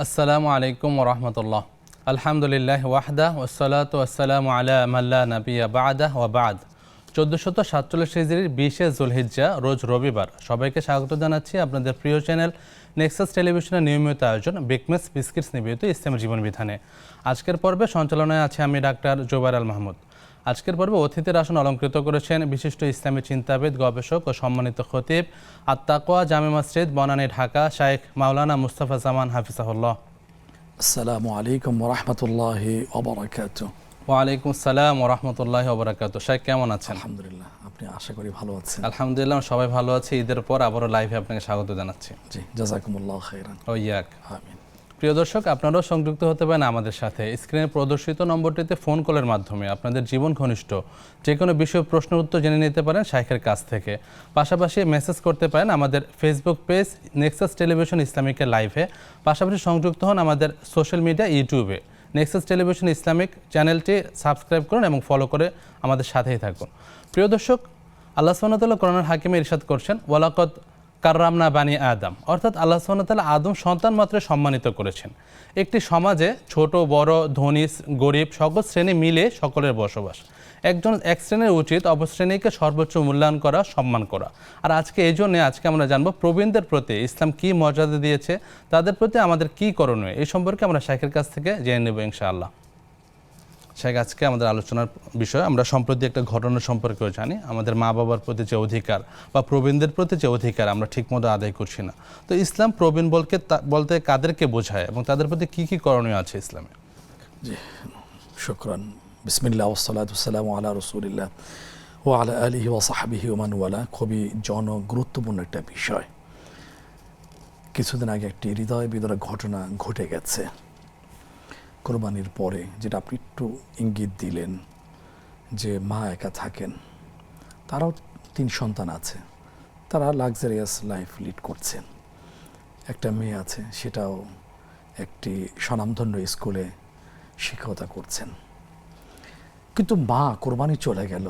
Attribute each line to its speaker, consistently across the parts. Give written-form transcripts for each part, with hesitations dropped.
Speaker 1: আসসালামু আলাইকুম ওরহমতুল্লাহ। আলহামদুলিল্লাহ ওয়াহদা ওয়াসসালাতু ওয়াসসালামু আলা মাল্লা নাবিয়া বা'দা ওয়া বা'দ। 1447 হিজরির 20 যুলহিজ্জা রোজ রবিবার। সবাইকে স্বাগত জানাচ্ছি আপনাদের প্রিয় চ্যানেল নেক্সাস টেলিভিশনের নিয়মিত আয়োজন বিকমেস বিস্কিটস নিবেদিত ইসলামের জীবন বিধানে। আজকের পর্বে সঞ্চালনায় আছে আমি ডাক্তার জোবায়ের আল মাহমুদ। আজকের পর্বে অতিথির আসন অলঙ্কৃত করেছেন বিশিষ্ট ইসলামী চিন্তাবিদ, গবেষক ও সম্মানিত খতিব আত-তাকওয়া জামে মসজিদ বনানী, ঢাকা, শাইখ মাওলানা মুস্তাফা জামান হাফিজাহুল্লাহ।
Speaker 2: আসসালামু আলাইকুম ওয়া রাহমাতুল্লাহি ওয়া বারাকাতুহু।
Speaker 1: ওয়ালাইকুম আসসালাম ওয়া রাহমাতুল্লাহি ওয়া বারাকাতুহু। শাইখ কেমন আছেন?
Speaker 2: আলহামদুলিল্লাহ, আপনি আশা করি ভালো আছেন?
Speaker 1: আলহামদুলিল্লাহ, সবাই ভালো আছে। ঈদের পর আবারও লাইভে আপনাকে স্বাগত জানাচ্ছি।
Speaker 2: জি, জাযাকুমুল্লাহু খাইরান।
Speaker 1: ও ইয়াক।
Speaker 2: আমিন।
Speaker 1: প্রিয় দর্শক, আপনারাও সংযুক্ত হতে পারেন আমাদের সাথে। স্ক্রিনে প্রদর্শিত নম্বরটিতে ফোন কলের মাধ্যমে আপনাদের জীবন ঘনিষ্ঠ যে কোনো বিষয় প্রশ্নের উত্তর জেনে নিতে পারেন শাইখের কাছ থেকে। পাশাপাশি মেসেজ করতে পারেন আমাদের ফেসবুক পেজ নেক্সাস টেলিভিশন ইসলামিকের লাইভে। পাশাপাশি সংযুক্ত হন আমাদের সোশ্যাল মিডিয়া ইউটিউবে। নেক্সাস টেলিভিশন ইসলামিক চ্যানেলটি সাবস্ক্রাইব করুন এবং ফলো করে আমাদের সাথেই থাকুন। প্রিয় দর্শক, আল্লাহ সুবহানাহু ওয়া তাআলা কোরআনুল হাকিমে ইরশাদ করছেন, ওয়ালাকাদ কাররামনা বানি আদম, অর্থাৎ আল্লাহ সুবহানাহু ওয়া তাআলা আদম সন্তান মাত্র সম্মানিত করেছেন। একটি সমাজে ছোট বড়, ধনী গরিব সকল শ্রেণী মিলে সকলের বসবাস। এক শ্রেণীর উচিত অপর শ্রেণীকে সর্বোচ্চ মূল্যায়ন করা, সম্মান করা। আর আজকে এই জন্যে আমরা জানবো প্রবীণদের প্রতি ইসলাম কী মর্যাদা দিয়েছে, তাদের প্রতি আমাদের কী করণীয়, এই সম্পর্কে আমরা শাইখের কাছ থেকে জেনে নেব ইনশাআল্লাহ। শাইখ, আজকে আমাদের আলোচনার বিষয়, আমরা সম্প্রতি একটা ঘটনা সম্পর্কেও জানি। আমাদের মা বাবার প্রতি যে অধিকার বা প্রবীণদের প্রতি যে অধিকার আমরা ঠিকমতো আদায় করছি না। তো ইসলাম প্রবীণ বলতে কাদেরকে বোঝায় এবং তাদের প্রতি কী কী করণীয় আছে ইসলামে?
Speaker 2: জি, শুকরান। বিসমিল্লাহ ওয়াসসালাতু ওয়াসসালামু আলা রাসূলিল্লাহ ওয়া আলা আলিহি ওয়া সাহবিহি ওয়া মান ওয়ালা। খুবই গুরুত্বপূর্ণ একটা বিষয়। কিছুদিন আগে একটি হৃদয় বিদারক ঘটনা ঘটে গেছে কোরবানির পরে, যেটা আপনি একটু ইঙ্গিত দিলেন যে মা একা থাকেন, তারাও 3 সন্তান আছে, তারা লাক্সারিয়াস লাইফ লিড করছেন। একটা মেয়ে আছে, সেটাও একটি স্বনামধন্য স্কুলে শিক্ষকতা করছেন। কিন্তু মা কোরবানি চলে গেল,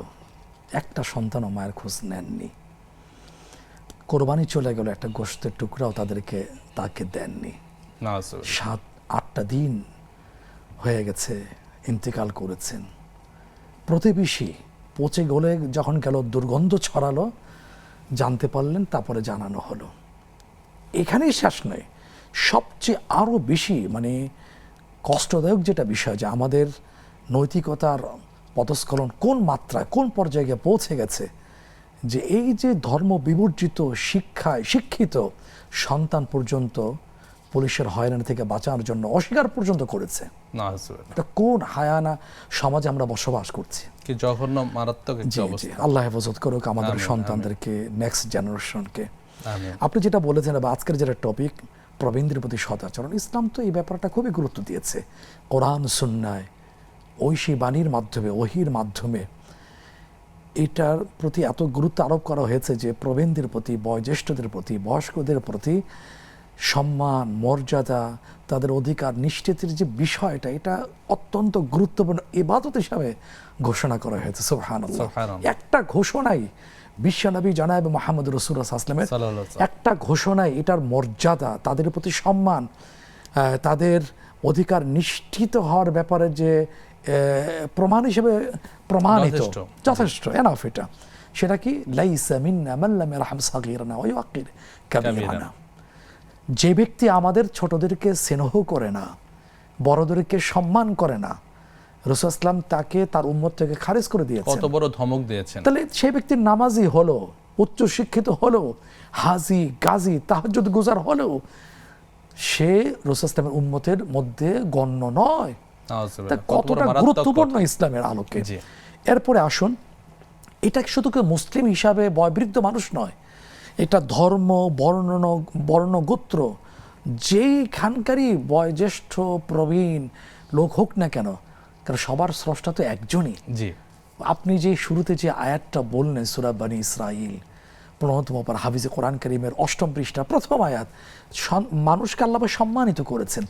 Speaker 2: একটা সন্তানও মায়ের খোঁজ নেননি। কোরবানি চলে গেল, একটা গোশতের টুকরাও তাকে দেননি। 7-8টা দিন হয়ে গেছে, ইন্তেকাল করেছেন। প্রতিবেশী পচে গলে যখন গেল, দুর্গন্ধ ছড়ালো, জানতে পারলেন, তারপরে জানানো হলো। এখানেই শেষ নয়, সবচেয়ে আরও বেশি কষ্টদায়ক যেটা বিষয়, যে আমাদের নৈতিকতার পদস্খলন কোন মাত্রায়, কোন পর্যায়ে পৌঁছে গেছে, যে এই যে ধর্ম বিবর্জিত শিক্ষিত সন্তান পর্যন্ত পুলিশের হয়রানি থেকে বাঁচানোর জন্য অস্বীকার পর্যন্ত করেছে। এটা কোন হায়ানা সমাজে আমরা বসবাস করছি?
Speaker 1: কি জঘন্য, মারাত্মক একটা অবস্থা।
Speaker 2: আল্লাহ হেফাজত করুক আমাদের সন্তানদেরকে, নেক্সট জেনারেশনকে। আপনি যেটা বলেছেন, আজকের যেটা টপিক, প্রবীণদের প্রতি সদাচরণ, ইসলাম তো এই ব্যাপারটা খুবই গুরুত্ব দিয়েছে। কোরআন সুন্নায় ঐশী বাণীর মাধ্যমে, ওহির মাধ্যমে এটার প্রতি এত গুরুত্ব আরোপ করা হয়েছে যে প্রবীণদের প্রতি, বয়োজ্যেষ্ঠদের প্রতি, বয়স্কদের প্রতি সম্মান, মর্যাদা, তাদের অধিকার নিশ্চিতের যে বিষয়টা, এটা অত্যন্ত গুরুত্বপূর্ণ ইবাদত হিসাবে ঘোষণা করা হয়েছে। সুবহানাল্লাহ। একটা ঘোষণাই বিশ্বনবী জনাব মুহাম্মদ রাসূলুল্লাহ সাল্লাল্লাহু আলাইহি ওয়াসাল্লামের একটা ঘোষণাই এটার মর্যাদা, তাদের প্রতি সম্মান, তাদের অধিকার নিশ্চিত হওয়ার ব্যাপারে যে প্রমাণ হিসেবে প্রমাণিত, যথেষ্ট এনাফ। এটা সেটা কি, লাইসা মিন্না মান লাম ইয়ারহাম সাগীরানা ওয়া ইউক্কির কাবীরানা। যে ব্যক্তি আমাদের ছোটদেরকে স্নেহ করে না, বড়দেরকে সম্মান করে না, রাসূল ইসলাম তাকে তার উম্মত থেকে খারিজ করে দিয়েছেন।
Speaker 1: কত বড় ধমক দিয়েছেন!
Speaker 2: তাহলে সেই ব্যক্তির নামাজি হলো, উচ্চ শিক্ষিত হলো, হাজি গাজী তাহাজ্জুদ গুজার হলেও সে রাসূল ইসলামের উম্মতের মধ্যে গণ্য নয়। কতটা গুরুত্বপূর্ণ ইসলামের আলোকে। এরপরে আসুন, এটা শুধু মুসলিম হিসাবে বয়োবৃদ্ধ মানুষ নয়, এটা ধর্ম, বর্ণ, গোত্র, যেইখানকারই বয়োজ্যেষ্ঠ প্রবীণ লোক হোক না কেন, কারণ সবার স্রষ্টা তো একজনই। আপনি যে শুরুতে যে আয়াতটা বললেন, সূরা বনী ইসরাঈল 15তম পারা, হাফিজে কোরআন কারীমের 8ম পৃষ্ঠা, প্রথম আয়াত, মানুষকে আল্লাহ সম্মানিত করেছেন।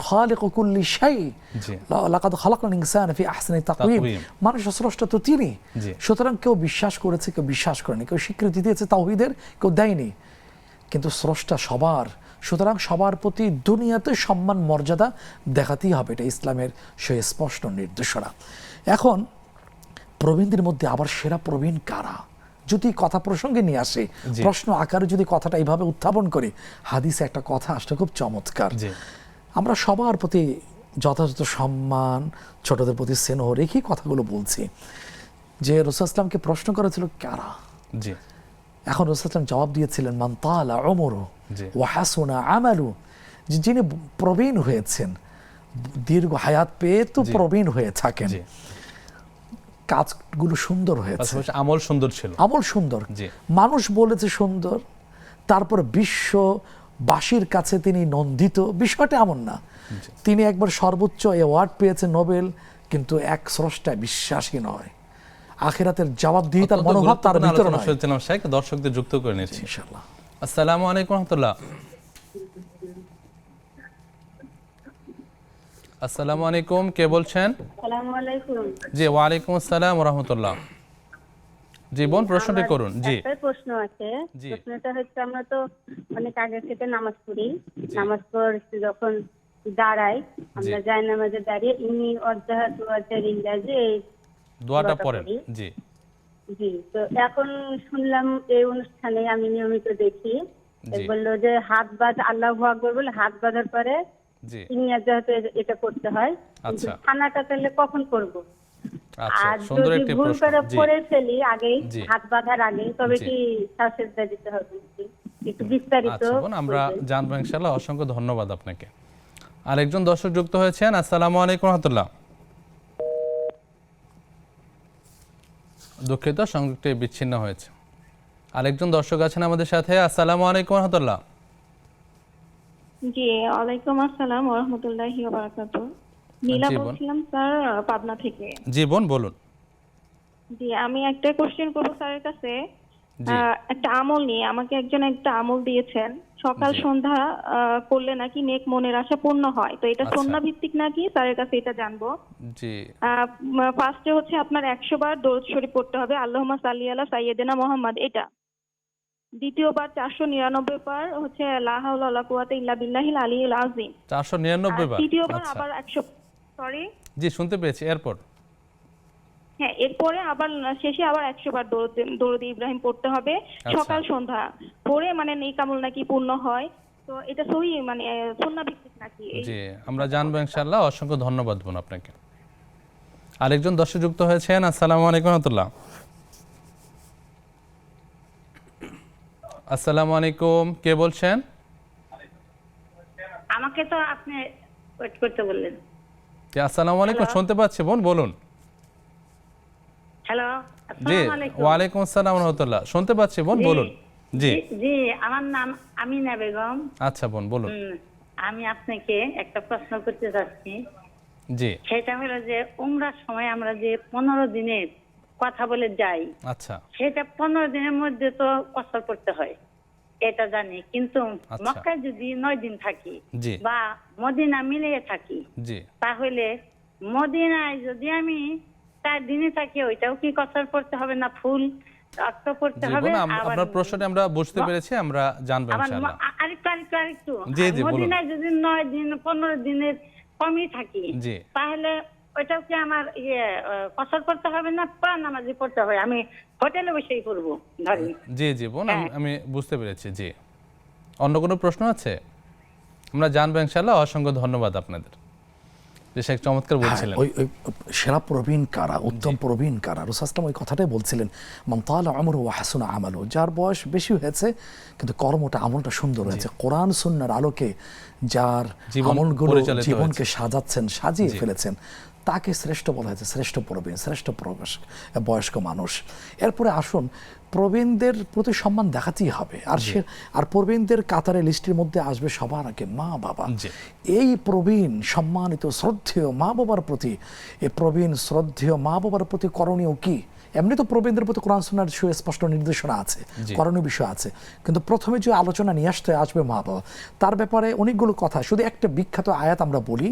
Speaker 2: খালিকু কুল্লি শাই, লাকাদ খালাকনাল ইনসানা ফি আহসানি তাকওয়িম। মানুষের স্রষ্টা তো তিনি। সুতরাং কেউ বিশ্বাস করেছে, কেউ বিশ্বাস করেনি, কেউ স্বীকৃতি দিয়েছে তাওহীদের, কেউ দেয়নি, কিন্তু স্রষ্টা সবার, সুতরাং সবার প্রতি দুনিয়াতে সম্মান মর্যাদা দেখাতেই হবে, এটা ইসলামের সেই স্পষ্ট নির্দেশনা। এখন প্রবীণদের মধ্যে আবার সেরা প্রবীণ কারা, যদি কথা প্রসঙ্গে নিয়ে আসে, প্রশ্ন আকারে যদি কথাটা এইভাবে উত্থাপন করি, হাদিসে একটা কথা আসলে খুব চমৎকার। আমরা সবার প্রতি যথাযথ সম্মান, ছোটদের প্রতি স্নেহ রেখে কথাগুলো বলছি। যে রাসূল ইসলামকে প্রশ্ন করেছিল কারা, এখন রাসূল ইসলাম জবাব দিয়েছিলেন মান তালা উমরু ওয়া হাসুনা আমালু, যিনি প্রবীণ হয়েছেন, দীর্ঘ হায়াত পেয়ে তো প্রবীণ হয়ে থাকেন, কাজগুলো সুন্দর হয়েছে,
Speaker 1: আমল সুন্দর ছিল,
Speaker 2: আমল সুন্দর, মানুষ বলেছে সুন্দর, তারপর বিশ্ববাসীর কাছে তিনি নন্দিত। বিষয়টা এমন না তিনি একবার সর্বোচ্চ অ্যাওয়ার্ড পেয়েছেন নোবেল, কিন্তু এক স্রষ্টায় বিশ্বাসী নয়, আখিরাতের জবাবদিহিতার মনোভাব তার ভিতরে নয়।
Speaker 1: দর্শকদের যুক্ত করে নিচ্ছি
Speaker 2: ইনশাআল্লাহ।
Speaker 1: আসসালামু আলাইকুম রাহমাতুল্লাহ। আসসালামু আলাইকুম, কে বলছেন?
Speaker 3: আসসালামু আলাইকুম।
Speaker 1: জি, ওয়া আলাইকুম আসসালাম ওয়া রাহমাতুল্লাহ। জি বোন, প্রশ্নটি করুন। জি,
Speaker 3: একটা প্রশ্ন আছে। প্রশ্নটা হচ্ছে, আমরা তো অনেক আগে থেকে নামাজ পড়ি, নামাজ পড়তে যখন দাঁড়াই, আমরা জায়নামাজে দাঁড়িয়ে ইনি ওয়াজ্জাহাতু ওয়াজহিল্লাহ যে এই
Speaker 1: দোয়াটা পড়েন। জি
Speaker 3: জি, তো এখন শুনলাম এই অনুষ্ঠানে আমি নিয়মিত দেখি, বললো যে হাত বাঁধা, আল্লাহু আকবার বলে হাত বাঁধার পরে ইনি ওয়াজ্জাহাতু এটা করতে হয়। কিন্তু খানাটা তাহলে কখন করব? আর যদি ভুল করে পড়ে ফেলি আগে হাত বাঁধার আগে, তবে কি সাজদা দিতে হবে? একটু বিস্তারিত
Speaker 1: আমরা জানবো ইনশাআল্লাহ। অসংখ্য ধন্যবাদ আপনাকে। আরেকজন দর্শক যুক্ত হয়েছেন। আসসালামু আলাইকুম রাহমাতুল্লাহ। দুঃখিত, সংযোগটি বিচ্ছিন্ন হয়েছে। আরেকজন দর্শক আছেন আমাদের সাথে। আসসালামু আলাইকুম রাহমাতুল্লাহ।
Speaker 4: জি, ওয়ালাইকুম আসসালাম ওয়া রাহমাতুল্লাহি ওয়া বারাকাতুহু। নীলা বলছিলাম স্যার, পাবনা থেকে।
Speaker 1: জি বোন, বলুন।
Speaker 4: জি, আমি একটা কোশ্চেন করব স্যারের কাছে। একটা আমল নিয়ে আমাকে একজন একটা আমল দিয়েছেন, সকাল সন্ধ্যা করলে নাকি নেক মনের আশা পূর্ণ হয়। তো এটা সুন্নাহ ভিত্তিক নাকি, স্যারের কাছে এটা জানবো।
Speaker 1: জি,
Speaker 4: ফার্স্টে হচ্ছে আপনার 100 বার দরুদ শরীফ পড়তে হবে, আল্লাহুম্মা সাল্লি আলা সাইয়্যিদিনা মুহাম্মদ, এটা। দ্বিতীয়বার 499 বার হচ্ছে লা হাওলা ওয়ালা কুওয়াতা ইল্লা বিল্লাহিল আলিয়্যিল আযীম,
Speaker 1: 499 বার।
Speaker 4: তৃতীয়বার আবার 100, সরি
Speaker 1: জি শুনতে পেয়েছি। এরপর
Speaker 4: হ্যাঁ, এরপরে আবার শেষে আবার 100 বার দরুদ ইব্রাহিম পড়তে হবে সকাল সন্ধ্যা পড়ে, মানে নেক আমল নাকি পূর্ণ হয়। তো এটা সহি, মানে সুন্নাহ ভিত্তিক নাকি?
Speaker 1: জি, আমরা জানবো ইনশাআল্লাহ। অসংখ্য ধন্যবাদ বোন আপনাকে। আরেকজন দর্শক যুক্ত হয়েছেন। আসসালামু আলাইকুম রাহমাতুল্লাহ। আসসালামু আলাইকুম, কে বলছেন?
Speaker 3: আমাকে তো আপনি ওয়েট করতে বললেন।
Speaker 1: জি, আসসালামু আলাইকুম, শুনতে পাচ্ছি বোন, বলুন।
Speaker 3: হ্যালো,
Speaker 1: জি,
Speaker 3: আসসালামু আলাইকুম।
Speaker 1: ওয়া আলাইকুম আসসালাম ওয়া রাহমাতুল্লাহ। শুনতে পাচ্ছি বোন, বলুন। জি
Speaker 3: জি, আমার নাম আমিনা বেগম।
Speaker 1: আচ্ছা বোন, বলুন।
Speaker 3: আমি আপনাকে একটা প্রশ্ন করতে চাচ্ছি।
Speaker 1: জি,
Speaker 3: সেটা হলো যে উমরার সময় আমরা যে 15 দিনের কথা বলে যাই,
Speaker 1: আচ্ছা,
Speaker 3: সেটা 15 দিনের মধ্যে তো কসর করতে হয়, এটা জানি। কিন্তু মক্কায় যদি 9 দিন থাকি বা মদিনা মিলিয়ে থাকি, তাহলে মদিনায় যদি আমি 4 দিনে থাকি, ওইটাও কি কসর করতে হবে না ফুল অর্থ করতে হবে?
Speaker 1: আপনার প্রশ্নটা আমরা বুঝতে পেরেছি, আমরা জানবো ইনশাআল্লাহ।
Speaker 3: আরেকটু মদিনায় যদি 9 দিন 15 দিনের কমই থাকি, তাহলে ওইটাও কি আমার কসর করতে হবে না পুরা নামাজি পড়তে হবে? আমি হোটেলে বসেই করবো ধরি।
Speaker 1: জি জি বোন, আমি বুঝতে পেরেছি। জি, অন্য কোনো প্রশ্ন আছে? আমরা জানবো ইনশাআল্লাহ। অসংখ্য ধন্যবাদ আপনাদের। বেশ চমৎকার বলছিলেন।
Speaker 2: ওই সেরা প্রবীণ কারা, উত্তম প্রবীণ কারা? রাসূল সাল্লাল্লাহু ওই কথাটাই বলছিলেন, মান তালা উমরু ওয়া হাসুনা আমালু, যার বয়স বেশি হয়েছে কিন্তু কর্মটা আমলটা সুন্দর হয়েছে, কোরআন সুন্নাহর আলোকে যার আমলগুলো জীবনকে সাজাচ্ছেন, সাজিয়ে ফেলেছেন, তাকে শ্রেষ্ঠ বলা হয়েছে, শ্রেষ্ঠ প্রবীণ, শ্রেষ্ঠ বয়স্ক মানুষ। এরপরে আসুন, প্রবীণদের প্রতি সম্মান দেখাতেই হবে। আর প্রবীণদের কাতারে লিস্টের মধ্যে আসবে সবার আগে মা বাবা। এই প্রবীণ সম্মানিত শ্রদ্ধেয় মা বাবার প্রতি, এই প্রবীণ শ্রদ্ধেয় মা বাবার প্রতি করণীয় কি, এমনি তো প্রবীণদের প্রতি কোরআন সুন্নাহর সুস্পষ্ট নির্দেশনা আছে, করণীয় বিষয় আছে, কিন্তু প্রথমে যে আলোচনা নিয়ে আসবে মা বাবা, তার ব্যাপারে অনেকগুলো কথা। শুধু একটা বিখ্যাত আয়াত আমরা বলি,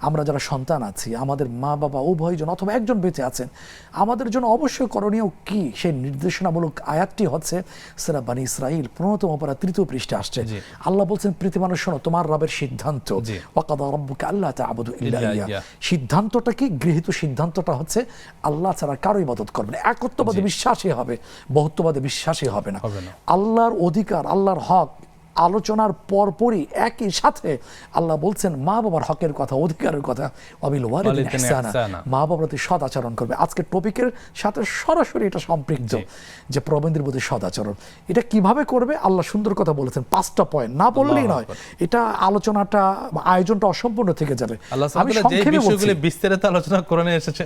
Speaker 2: আমরা যারা সন্তান আছি, আমাদের মা বাবা উভয়জন অথবা একজন বেঁচে আছেন, আমাদের জন্য অবশ্যই করণীয় কি, সেই নির্দেশনামূলক আয়াতটি হচ্ছে সূরা বনী ইসরাঈল 15তম পারা 3য় পৃষ্ঠাে আসছে। আল্লাহ বলছেন, পৃথিবী মানুষ শোনো, তোমার রবের সিদ্ধান্ত, ওয়াকাদা রাব্বুকা আল্লা তা'বুদু ইল্লা ইয়্যাহু। সিদ্ধান্তটা কি? গৃহীত সিদ্ধান্তটা হচ্ছে আল্লাহ ছাড়া কারো ইবাদত করবে না, একত্ববাদে বিশ্বাসী হবে, বহুত্ববাদে বিশ্বাসী হবে না। আল্লাহর অধিকার, আল্লাহর হক আলোচনার পরপরই একই সাথে আল্লাহ বলছেন মা বাবার হকের কথা, অধিকারের কথা, ওয়াবিল ওয়ালিদাইনি ইহসানা, মা বাবার প্রতি সদ আচরণ করবে। আজকে টপিকের সাথে সরাসরি এটা সম্পৃক্ত, যে প্রবন্ধের প্রতি সদ আচরণ। এটা কিভাবে করবে আল্লাহ সুন্দর কথা বলেছেন, 5টা পয়েন্ট, না বললেই নয়, এটা আলোচনাটা আয়োজনটা অসম্পূর্ণ থেকে যাবে।
Speaker 1: আমি সংক্ষেপে বলছি, বিস্তারিত আলোচনা করে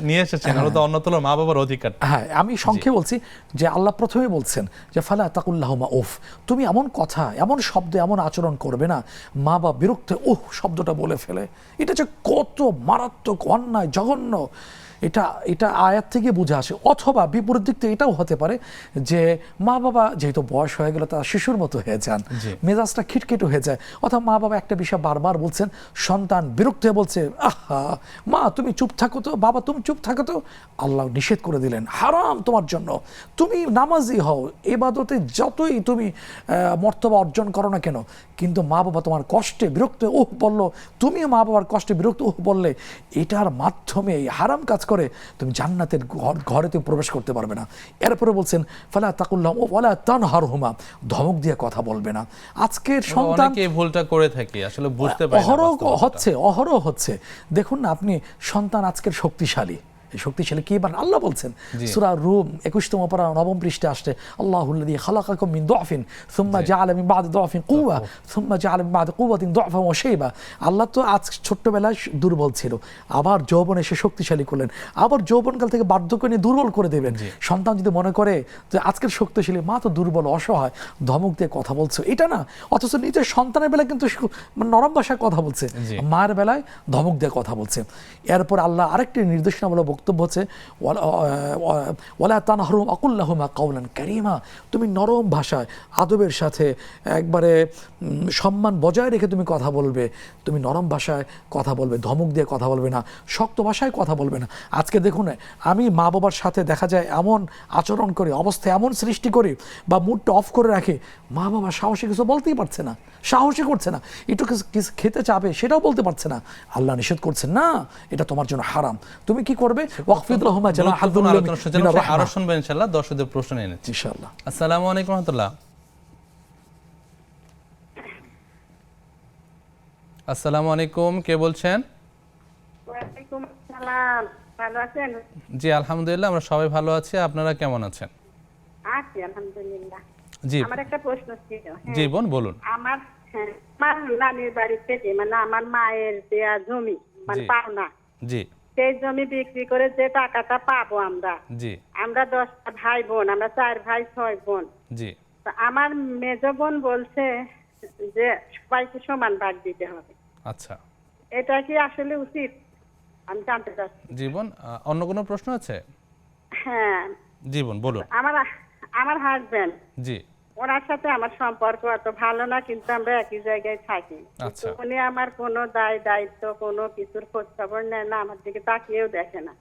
Speaker 1: নিয়ে এসেছেন হলো অন্যতম মা বাবার অধিকার।
Speaker 2: হ্যাঁ, আমি সংক্ষেপে বলছি যে আল্লাহ প্রথমে বলছেন যে ফালা তাকুল্লাহুমা উফ, তুমি এমন কথা, এমন শব্দ, এমন আচরণ করবে না মা বাবা বিরক্ত শব্দটা বলে ফেলে। এটা যে কত মারাত্মক অন্যায়, জঘন্য, এটা আয়াত থেকে বুঝে আসে। অথবা বিপরীত দিক থেকে এটাও হতে পারে যে মা বাবা যেহেতু বয়স হয়ে গেল, তারা শিশুর মতো হয়ে যান, মেজাজটা খিটখিটে হয়ে যায়, অথবা মা বাবা একটা বিষয় বারবার বলছেন, সন্তান বিরক্ত হয়ে বলছে, আহা মা তুমি চুপ থাকো তো, বাবা তুমি চুপ থাকো তো। আল্লাহ নিষেধ করে দিলেন, হারাম তোমার জন্য, তুমি নামাজি হও, ইবাদতে যতই তুমি মর্তবা অর্জন করো না কেন, কিন্তু মা বাবা তোমার কষ্টে বিরক্ত বললো, তুমিও মা বাবার কষ্টে বিরক্ত বললে, এটার মাধ্যমে এই হারাম কাজ করে তুমি জান্নাতের ঘরে তুমি প্রবেশ করতে পারবে না। এরপরে বলছেন ফালা তাকুল্লাহুম ওয়ালা তানহারহুমা, ধমক দিয়ে কথা বলবে না। আজকের সন্তান
Speaker 1: অনেকে এই ভুলটা করে থাকে, আসলে বুঝতে পারে না,
Speaker 2: অহরহ হচ্ছে। দেখুন না, আপনি সন্তান আজকের শক্তিশালী, শক্তিশালী কি বান আল্লাহ বলছেন সূরা রুম 21তম পারা 9ম পৃষ্ঠাে আসছে, আল্লাহুল্লাযী খালাকাকুম মিন দুআফিন সুম্মা জাআলা মিন বা'দি দুআফিন কুওয়া সুম্মা জাআলা মিন বা'দি কুওয়াতিন দুআফান ওয়া শাইবা। আল্লাহ তো আজ ছোট্টবেলায় দুর্বল ছিল, আবার যৌবনে এসে শক্তিশালী করলেন, আবার যৌবনকাল থেকে বার্ধক্য নিয়ে দুর্বল করে দেবেন। সন্তান যদি মনে করে যে আজকের শক্তিশালী, মা তো দুর্বল অসহায়, ধমক দিয়ে কথা বলছো, এটা না। অথচ নিজের সন্তানের বেলায় কিন্তু নরম ভাষায় কথা বলছে, মায়ের বেলায় ধমক দিয়ে কথা বলছে। এরপর আল্লাহ আরেকটি নির্দেশনামূলক বক্তব্য হচ্ছে ওয়ালা তানহারহুম আকুল্লাহুমা কাওলান কারীমা, তুমি নরম ভাষায় আদবের সাথে একবারে সম্মান বজায় রেখে তুমি কথা বলবে, তুমি নরম ভাষায় কথা বলবে, ধমক দিয়ে কথা বলবে না, শক্ত ভাষায় কথা বলবে না। আজকে দেখুন, আমি মা বাবার সাথে দেখা যায় এমন আচরণ করি, অবস্থা এমন সৃষ্টি করি বা মুডটা অফ করে রাখি, মা বাবা সাহসী কিছু বলতেই পারছে না, সাহসী করছে না, একটু কিছু খেতে চাবে সেটাও বলতে পারছে না। আল্লাহ নিষেধ করছেন, না এটা তোমার জন্য হারাম। তুমি কি করবে? ওয়াকফিদ লাহুমা জানাহা যুল্লি মিনার রাহমা।
Speaker 1: আরো শুনবেন ইনশাআল্লাহ। দর্শকদের প্রশ্ন নিয়ে নিচ্ছি
Speaker 2: ইনশাআল্লাহ।
Speaker 1: আসসালামু আলাইকুম ওয়া রাহমাতুল্লাহ। আসসালামু আলাইকুম, কে বলছেন?
Speaker 3: ওয়ালাইকুম আসসালাম, ভালো আছেন?
Speaker 1: জি আলহামদুলিল্লাহ, আমরা সবাই ভালো আছি, আপনারা কেমন আছেন?
Speaker 3: আছি আলহামদুলিল্লাহ।
Speaker 1: জি
Speaker 3: আমার একটা প্রশ্ন ছিল।
Speaker 1: জি বোন বলুন।
Speaker 3: আমার নানির বাড়ি থেকে, মানে আমার মায়ের দেয়া জমি, মানে পাওনা,
Speaker 1: জি
Speaker 3: সেই জমি বিক্রি করে যে টাকাটা পাবো আমরা,
Speaker 1: জি
Speaker 3: 10টা ভাই বোন, আমরা 4 ভাই 6 বোন।
Speaker 1: জি
Speaker 3: তো আমার মেজ বোন বলছে যে সবাইকে সমান ভাগ দিতে হবে।
Speaker 1: আচ্ছা,
Speaker 3: এটা কি আসলে উচিত? আমি জানতে চাচ্ছি।
Speaker 1: জি বোন, অন্য কোনো প্রশ্ন আছে?
Speaker 3: হ্যাঁ
Speaker 1: জি বোন বলুন।
Speaker 3: আমার হাজবেন্ড,
Speaker 1: জি
Speaker 3: ওনার সাথে আমার সম্পর্ক অত ভালো না, কিন্তু আমরা একই জায়গায় থাকি।
Speaker 1: আচ্ছা।
Speaker 3: উনি আমার কোনো দায়িত্ব, কোনো কিছুর খোঁজ খবর নেয় না, আমার দিকে তাকিয়েও দেখে না।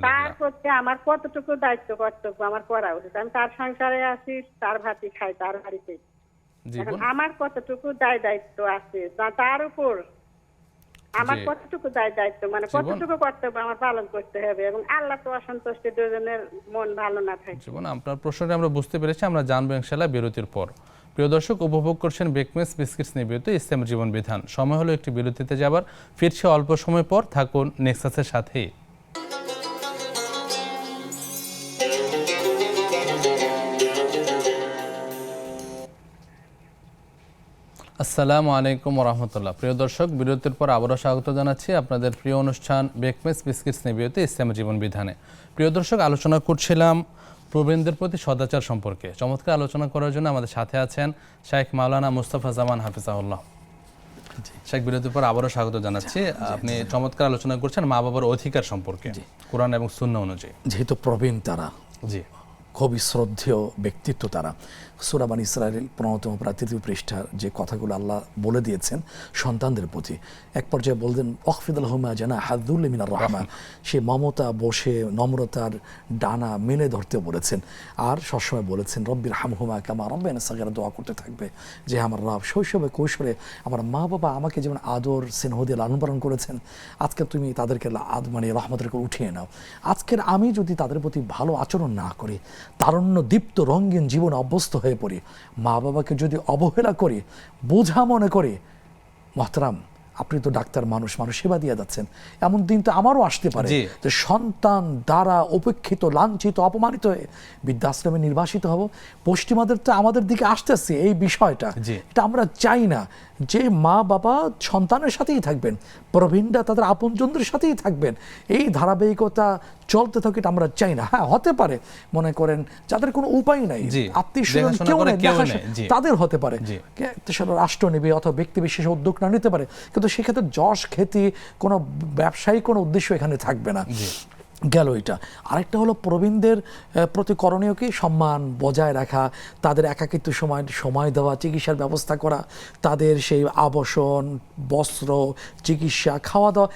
Speaker 3: তার প্রতি আমার কতটুকু দায়িত্ব কর্তব্য আমার করা উচিত? আমি তার সংসারে আছি, তার ভাতি খাই তার বাড়িতে, এখন আমার কতটুকু দায়িত্ব আছে তার উপর, আমার কতটুকু দায়িত্ব, মানে কতটুকু কর্তব্য আমার পালন করতে হবে, এবং আল্লাহ তো অসন্তুষ্ট, দুজনের মন ভালো না থাকে।
Speaker 1: জীবন, আপনার প্রশ্নটা আমরা বুঝতে পেরেছি, আমরা জানবো ইনশাআল্লাহ বিরতির পর। প্রিয় দর্শক, উপভোগ করছেন বেকমেস বিস্কিটস নিবেদিত ইসলামের জীবন বিধান। সময় হলো একটি বিরতিতে যাবার, ফিরছে অল্প সময় পর, থাকুন নেক্সাসের সাথেই। আসসালামু আলাইকুম ওয়া রাহমাতুল্লাহ। প্রিয় দর্শক, বিরতির পর আবারও স্বাগত জানাচ্ছি আপনাদের প্রিয় অনুষ্ঠান বেকমেস বিস্কিটস নিবেদিত ইসলামের জীবন বিধানে। প্রিয় দর্শক, আলোচনা করছিলাম প্রবীণদের প্রতি সদাচার সম্পর্কে। চমৎকার আলোচনা করার জন্য আমাদের সাথে আছেন শাইখ মাওলানা মুস্তাফা জামান হাফিজাহুল্লাহ। শেখ, বিরতির পর আবারও স্বাগত জানাচ্ছি। আপনি চমৎকার আলোচনা করছেন মা বাবার অধিকার সম্পর্কে কোরআন এবং সুন্নাহ অনুযায়ী।
Speaker 2: যেহেতু প্রবীণ তারা,
Speaker 1: জি
Speaker 2: খুবই শ্রদ্ধেয় ব্যক্তিত্ব তারা। সূরা বনী ইসরাঈল 15তম পারা 3য় পৃষ্ঠার যে কথাগুলো আল্লাহ বলে দিয়েছেন সন্তানদের প্রতি, এক পর্যায়ে বললেন ওয়াখফিদ লাহুমা জানাহা যুল্লি মিনার রাহমা, সে মমতা বসে নম্রতার ডানা মেলে ধরতে বলেছেন। আর সবসময় বলেছেন রব্বির হামহুমা কামা রাব্বায়ানি সাগীরা, দোয়া করতে থাকবে যে আমার রব শৈশবে কৈশোরে আমার মা বাবা আমাকে যেমন আদর স্নেহ দিয়ে লালন পালন করেছেন, আজকে তুমি তাদেরকে মানে রহমতের করে উঠিয়ে নাও। আজকের আমি যদি তাদের প্রতি ভালো আচরণ না করি, তারুণ্য দীপ্ত রঙিন জীবন অভ্যস্ত হয়ে পড়ি, মা বাবাকে যদি অবহেলা করি, বোঝা মনে করি, মহতারাম আপনি তো ডাক্তার, মানুষ সেবা দিয়ে যাচ্ছেন, এমন দিন তো আমারও আসতে পারে যে সন্তান দ্বারা উপেক্ষিত, লাঞ্ছিত, অপমানিত হয়ে বৃদ্ধাশ্রমে নির্বাসিত হব। পশ্চিমাদের তো আমাদের দিকে আসতেছে এই বিষয়টা, এটা আমরা চাই না যে মা বাবা সন্তানের সাথেই থাকবেন, প্রবীণরা তাদের আপনজনদের সাথেই থাকবেন, এই ধারাবাহিকতা চলতে থাকে, এটা আমরা চাই না। হ্যাঁ, হতে পারে মনে করেন যাদের কোনো উপায় নাই, আত্মীয় স্বজন কেউ নেই, তাদের হতে পারে সেটা রাষ্ট্র নেবে অথবা ব্যক্তি বিশেষ উদ্যোগ না নিতে পারে, কিন্তু সেক্ষেত্রে যশ খ্যাতি কোনো ব্যবসায়িক কোনো উদ্দেশ্য এখানে থাকবে না। গেল এটা। আরেকটা হলো প্রবীণদের প্রতি করণীয় কি, সম্মান বজায় রাখা, তাদের একাকিত্ব সময় দেওয়া, চিকিৎসার ব্যবস্থা করা, তাদের সেই আবাসন, বস্ত্র, চিকিৎসা, খাওয়া দাওয়া,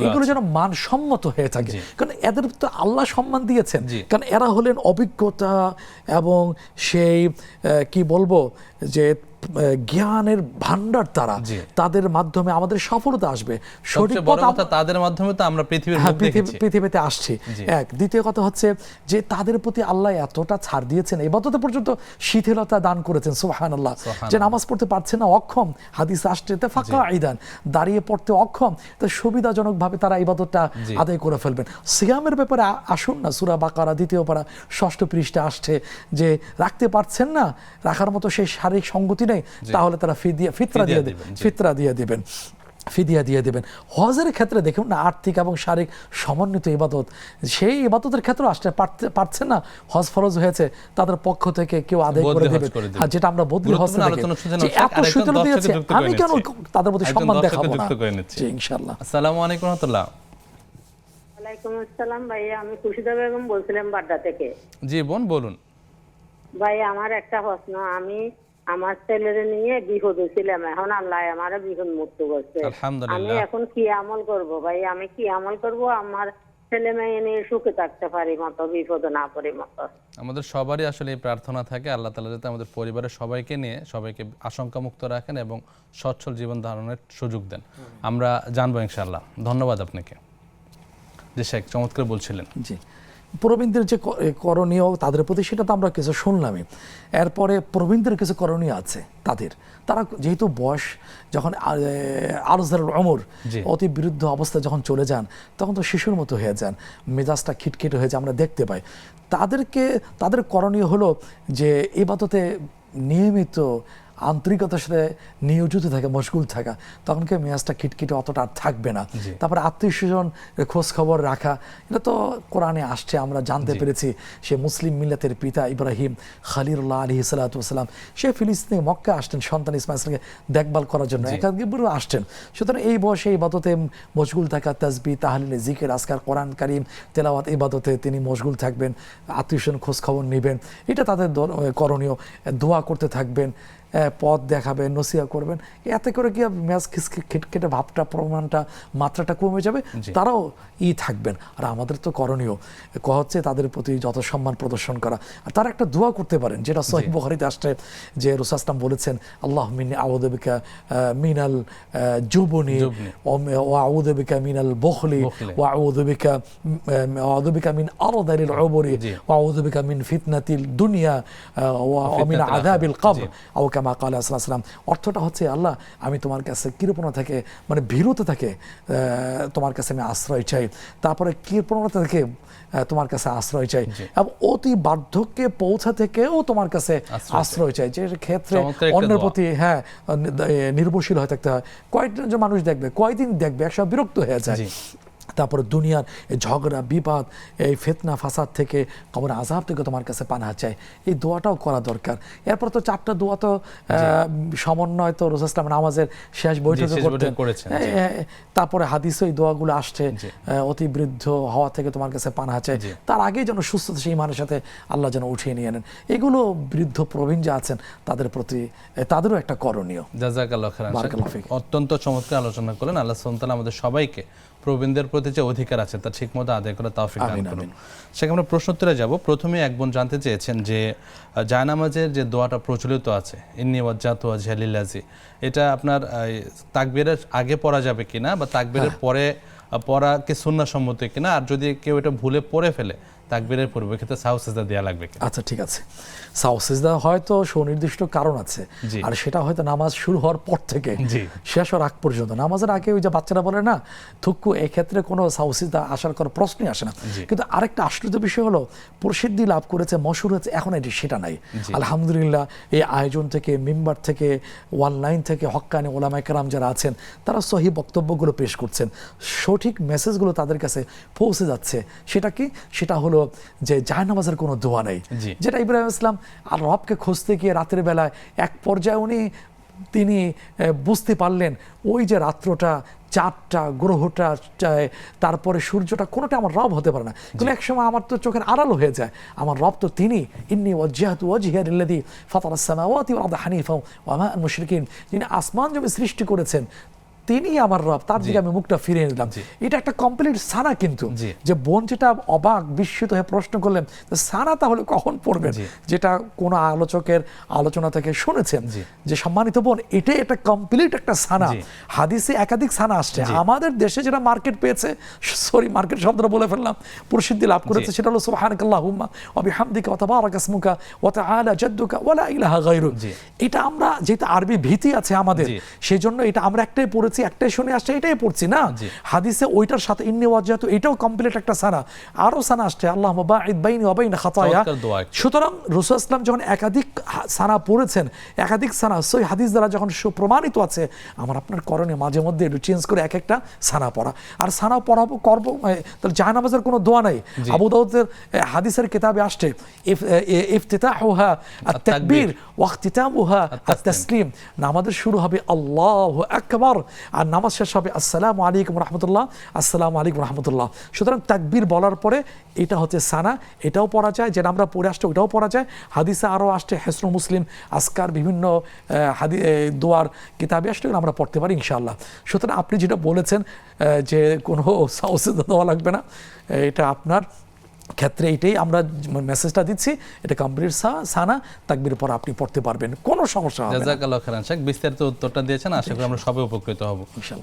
Speaker 2: এগুলো যেন মানসম্মত হয়ে থাকে। কারণ এদের তো আল্লাহ সম্মান দিয়েছেন, কারণ এরা হলেন অভিজ্ঞতা এবং সেই কি বলবো যে জ্ঞানের ভান্ডার, তারা তাদের মাধ্যমে আমাদের সফলতা আসবে, সঠিক পথ
Speaker 1: তাদের মাধ্যমে তো আমরা
Speaker 2: পৃথিবীতে আসছি। এক, দ্বিতীয় কথা হচ্ছে যে তাদের প্রতি আল্লাহ এতটা ছাড় দিয়েছেন, ইবাদতে পর্যন্ত শিথিলতা দান করেছেন, সুবহানাল্লাহ, যে নামাজ পড়তে পারছে না, অক্ষম, হাদিস আসছে ফাঁকা আইদান, দাঁড়িয়ে পড়তে অক্ষম, তো সুবিধাজনকভাবে তারা ইবাদতটা আদায় করে ফেলবেন। সিয়ামের ব্যাপারে আসুন না, সূরা বাকারা 2য় পারা 6ষ্ঠ পৃষ্ঠা আসছে যে রাখতে পারছেন না, রাখার মতো সেই শারীরিক সঙ্গতি নেই, তাহলে তারা ফিতরা দিয়ে দেবেন। হজের ক্ষেত্রে দেখুন না, আর্থিক এবং শারীরিক সমন্বিত ইবাদত, সেই ইবাদতের ক্ষেত্রে আসতে পারছেন না, হজ ফরজ হয়েছে, তাদের পক্ষ থেকে কেউ আদায় করে দেবে, যেটা আমরা বদলি হজ থেকে এত সুযোগ দিয়েছে, আমি কেন তাদের প্রতি সম্মান দেখাবো না? ইনশাআল্লাহ।
Speaker 1: আসসালামু আলাইকুম ওয়া রাহমাতুল্লাহ।
Speaker 5: ওয়ালাইকুম আসসালাম ভাই, আমি খুশিদা বেগম বলছিলাম বাড্ডা থেকে।
Speaker 1: জি বোন বলুন।
Speaker 5: ভাই আমার একটা প্রশ্ন, আমি আমার ছেলের নিয়ে বিপদে ছিলাম, এখন আল্লাহ আমার বিপদ মুক্ত করছে, আমি এখন কি আমল করব ভাই? আমি কি আমল করব আমার ছেলে মেয়ে নিয়ে সুখে থাকতে পারি মতো, বিপদে না পড়ি মতো?
Speaker 1: আমাদের সবারই আসলে এই প্রার্থনা থাকে, আল্লাহ তাআলা যাতে আমাদের পরিবারের সবাইকে নিয়ে সবাইকে আশঙ্কা মুক্ত রাখেন এবং সচ্ছল জীবন ধারণের সুযোগ দেন। আমরা জানবো ইনশাআল্লাহ। ধন্যবাদ আপনাকে। জি শেখ, চমৎকার বলছিলেন।
Speaker 2: জি, প্রবীণদের যে করণীয় তাদের প্রতি, সেটা তো আমরা কিছু শুনলামই। এরপরে প্রবীণদের কিছু করণীয় আছে তারা যেহেতু বয়স যখন আরজাল উমর, অতি বিরুদ্ধ অবস্থায় যখন চলে যান, তখন তো শিশুর মতো হয়ে যান, মেজাজটা খিটখিটে হয়ে যায়, আমরা দেখতে পাই। তাদের করণীয় হলো যে ইবাদতে নিয়মিত আন্তরিকতার সাথে নিয়োজিত থাকে, মশগুল থাকা, তখন কি মেজাজটা খিটখিটে অতটা আর থাকবে না। তারপরে আত্মীয় স্বজন খোঁজ খবর রাখা, এটা তো কোরআনে আসছে, আমরা জানতে পেরেছি। সে মুসলিম মিল্লাতের পিতা ইব্রাহিম খলিলুল্লাহ আলাইহিস সালাতু ওয়াস সালাম, সে ফিলিস্তিনে মক্কা আসতেন সন্তান ইসমাঈলকে দেখভাল করার জন্য, একাধিকবার আসতেন। সুতরাং এই বয়সে ইবাদতে মশগুল থাকা, তাসবিহ, তাহলিল, জিকির, আজকার, কোরআন কারীম তেলাওয়াত, ইবাদতে তিনি মশগুল থাকবেন, আত্মীয় স্বজন খোঁজ খবর নেবেন, এটা তাদের করণীয়। দোয়া করতে থাকবেন, পথ দেখাবেন, নসিহত করবেন, এতে করে কি মেজাজ খিটখিটে ভাবটা, প্রমাণটা, মাত্রাটা কমে যাবে, তারাও থাকবেন। আর আমাদের তো করণীয় হচ্ছে তাদের প্রতি যত সম্মান প্রদর্শন করা। আর তারা একটা দোয়া করতে পারেন, যেটা সহিহ বুখারীতে আসছে, যে রাসূল সাল্লাল্লাহু আলাইহি ওয়াসাল্লাম বলেছেন আল্লাহুম্মা ইন্নী আউযু বিকা মিনাল জুবনি ওয়া আউযু বিকা মিনাল বুখলি ওয়া আউযু বিকা মিন আরদালিল উবরি ওয়া আউযু বিকা মিন ফিতনাতিল দুনিয়া ওয়া মিন আযাবিল কবর। কামা ক্বালা সাল্লাল্লাহু আলাইহি ওয়াসাল্লাম, অর্থটা হচ্ছে আল্লাহ আমি তোমার কাছে কৃপণতা থেকে, মানে ভীরুতা থেকে তোমার কাছে আমি আশ্রয় চাই, তারপরে কৃপণতা থেকে তোমার কাছে আশ্রয় চাই, এবং অতি বার্ধক্যে পৌঁছা থেকেও তোমার কাছে আশ্রয় চাই। যে ক্ষেত্রে অন্যের প্রতি নির্ভরশীল হয়ে থাকতে হয়। কয়েকজন মানুষ দেখবে, কয়েকদিন দেখবে, একসময় বিরক্ত হয়ে যায়। তারপরে দুনিয়ার এই ঝগড়া বিবাদ, এই ফিতনা ফাসাদ থেকে, কবর আযাব থেকে তোমার কাছে পানাহ চাই, এই দোয়াটাও করা দরকার। এরপর তো 4টা দোয়া তো সমন্বয় তো রাসূল সাল্লাল্লাহু নামাজের শেষ বৈঠকে করতেন। তারপরে হাদিসে এই দোয়াগুলো আসছে, অতি বৃদ্ধ হওয়া থেকে তোমার কাছে পানাহ চাই, তার আগেই যেন সুস্থতা সেই মানুষের সাথে আল্লাহ যেন উঠিয়ে নিয়ে নেন। এগুলো বৃদ্ধ প্রবীণ যা আছেন তাদের প্রতি তাদেরও একটা করণীয়।
Speaker 1: জাযাকাল্লাহু খাইরান। অত্যন্ত চমৎকার আলোচনা করলেন। আল্লাহ সুবহানাহু ওয়া তাআলা আমাদের সবাইকে প্রবীণদের প্রতি যে অধিকার আছে তার ঠিকমতো আদায় করার তৌফিক দান করুন। সেখানে আমরা প্রশ্ন উত্তরে যাব। প্রথমে এক বোন জানতে চেয়েছেন যে জায়নামাজের যে দোয়াটা প্রচলিত আছে, ইন্নী ওয়াজ্জাহতু ওয়াজহিয়া লিল্লাযী, এটা আপনার তাকবীরের আগে পড়া যাবে কিনা বা তাকবীরের পরে পড়া কি সুন্নাহসম্মত কিনা, আর যদি কেউ এটা ভুলে পড়ে ফেলে তাকবীরের পূর্বে ক্ষেত্রে সাহু সিজদা দেয়া লাগবে কিনা?
Speaker 2: আচ্ছা, ঠিক আছে। সাহু সিজদা হয়তো সুনির্দিষ্ট কারণ আছে, আর সেটা হয়তো নামাজ শুরু হওয়ার পর থেকে শেষ হওয়ার আগ পর্যন্ত। নামাজের আগে ওই যে বাচ্চারা বলে না থুক্কু, এক্ষেত্রে কোনো সাহু সিজদা আসার কোনো প্রশ্নই আসে না। কিন্তু আরেকটা আশ্চর্য বিষয় হলো, প্রসিদ্ধি লাভ করেছে, মশহুর হয়েছে, এখন এটি সেটা নাই। আলহামদুলিল্লাহ, এই আয়োজন থেকে, মিম্বার থেকে, অনলাইন থেকে হক্কানি ওলামায়ে কেরাম যারা আছেন তারা সহি বক্তব্যগুলো পেশ করছেন, সঠিক মেসেজগুলো তাদের কাছে পৌঁছে যাচ্ছে। সেটা কি? সেটা হলো যে জায়নামাজের কোনো দোয়া নেই, যেটা ইব্রাহিম ইসলাম আর রবকে খুঁজতে গিয়ে রাতের বেলায় এক পর্যায়ে তিনি বুঝতে পারলেন ওই যে রাত্রটা, চাঁদটা, গ্রহটা, তারপরে সূর্যটা, কোনোটা আমার রব হতে পারে না। কিন্তু এক সময় আমার তো চোখের আড়াল হয়ে যায়, আমার রব তো তিনি, ইন্নী ওয়াজ্জাহতু ওয়াজহিয়া লিল্লাযী ফাতারাস সামাওয়াতি ওয়াল আরদা হানিফা ওয়া মা আনা মুশরিকিন, যিনি আসমান জমি সৃষ্টি করেছেন তিনি আমার রব, তার দিকে আমি মুখটা ফিরিয়ে নিলাম। এটা একটা কমপ্লিট সানা। কিন্তু যে বোন যেটা অবাক বিস্মিত হয়ে প্রশ্ন করলেন সানা তাহলে কখন পড়বেন, যেটা কোন আলোচকের আলোচনা থেকে শুনেছেন যে সম্মানিত বোন, এটাই একটা কমপ্লিট একটা সানা। হাদিসে একাধিক সানা আসছে। আমাদের দেশে যেটা মার্কেট পেয়েছে, মার্কেট শব্দটা বলে ফেললাম, প্রসিদ্ধি লাভ করেছে, সেটা হলো সুবহানাকাল্লাহুম্মা ওয়া বিহামদিকা ওয়া তাবারাকা ইসমুকা ওয়া তাআলা জাদ্দুকা ওয়া লা ইলাহা গায়রুক। এটা আমরা যেটা আরবি ভীতি আছে আমাদের, সেজন্য এটা আমরা একটাই পড়েছি, একটাই শুনে আসছে, এটাই পড়ছি না। হাদিসে ওইটার সাথে ইন্নী ওয়াজ্জাহতু এটাও কমপ্লিট একটা সানা। আরো সানা আসছে, আল্লাহুম্মা বাঈদ বাইনি ওয়া বাইনা খাতায়া। সুতরাং রাসূল সাল্লাল্লাহু যখন একাধিক সানা পড়েছেন, একাধিক সানা সহিহ হাদিস দ্বারা যখন সুপ্রমাণিত আছে, আমার আপনার করণে মাঝে মধ্যে একটু চেঞ্জ করে এক একটা সানা পড়া। আর সানা পড়াবো করব, তাহলে জায়নামাজের কোনো দোয়া নাই। আবু দাউদের হাদিসের কিতাবে আসছে ইফতিতাহুহা আত-তাকবীর ওয়া ইখতিতামুহা আত-তাসলিম। নামাজের শুরু হবে আল্লাহু আকবার, আর নামাজ শেষ হবে আসসালামু আলাইকুম রাহমাতুল্লাহ, আসসালামু আলাইকুম রাহমাতুল্লাহ। সুতরাং তাকবীর বলার পরে এটা হচ্ছে সানা, এটাও পড়া যায়, যেটা আমরা পড়ে আসছে ওটাও পড়া যায়। হাদিসে আরও আসছে, হিসনুল মুসলিম, আজকার, বিভিন্ন দোয়ার কিতাবে আসলে আমরা পড়তে পারি ইনশাআল্লাহ। সুতরাং আপনি যেটা বলেছেন যে কোনো সাহু সিজদা দেওয়া লাগবে না, এটা আপনার ক্ষেত্রে এটাই আমরা মেসেজটা দিচ্ছি, এটা কমপ্লিট সানা, তাকবীর পর আপনি পড়তে পারবেন, কোনো সমস্যা হবে না।
Speaker 1: জাযাকাল্লাহু খাইরান শেখ, বিস্তারিত উত্তরটা দিয়েছেন, আশা করি আমরা সবাই উপকৃত হব।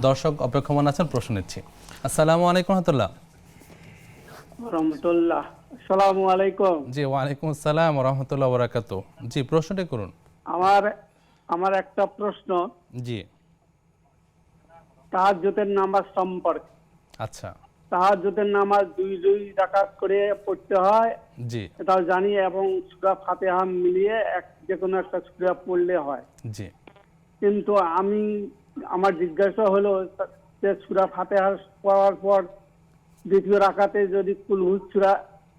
Speaker 1: দর্শক অপেক্ষমান আছেন, প্রশ্ন নিচ্ছি। আসসালামু আলাইকুম রাহমাতুল্লাহ।
Speaker 6: রাহমাতুল্লাহ, আসসালামু আলাইকুম।
Speaker 1: জি, ওয়া আলাইকুম আসসালাম ওয়া রাহমাতুল্লাহি ওয়া বারাকাতুহু। জি, প্রশ্নটি করুন।
Speaker 6: আমার একটা প্রশ্ন,
Speaker 1: জি,
Speaker 6: তাহাজ্জুদের নামাজ সম্পর্কে।
Speaker 1: আচ্ছা।
Speaker 6: তাহাজ্জুদের নামাজ দুই রাকাত করে পড়তে হয়,
Speaker 1: জি,
Speaker 6: এটাও জানি, এবং সূরা ফাতিহা মিলিয়ে যে কোনো একটা সূরা পড়লে হয়।
Speaker 1: জি,
Speaker 6: কিন্তু আমার জিজ্ঞাসা হলো যে সূরা ফাতিহা পড়ার পর দ্বিতীয় রাকাতে যদি কুল হুয়া সূরা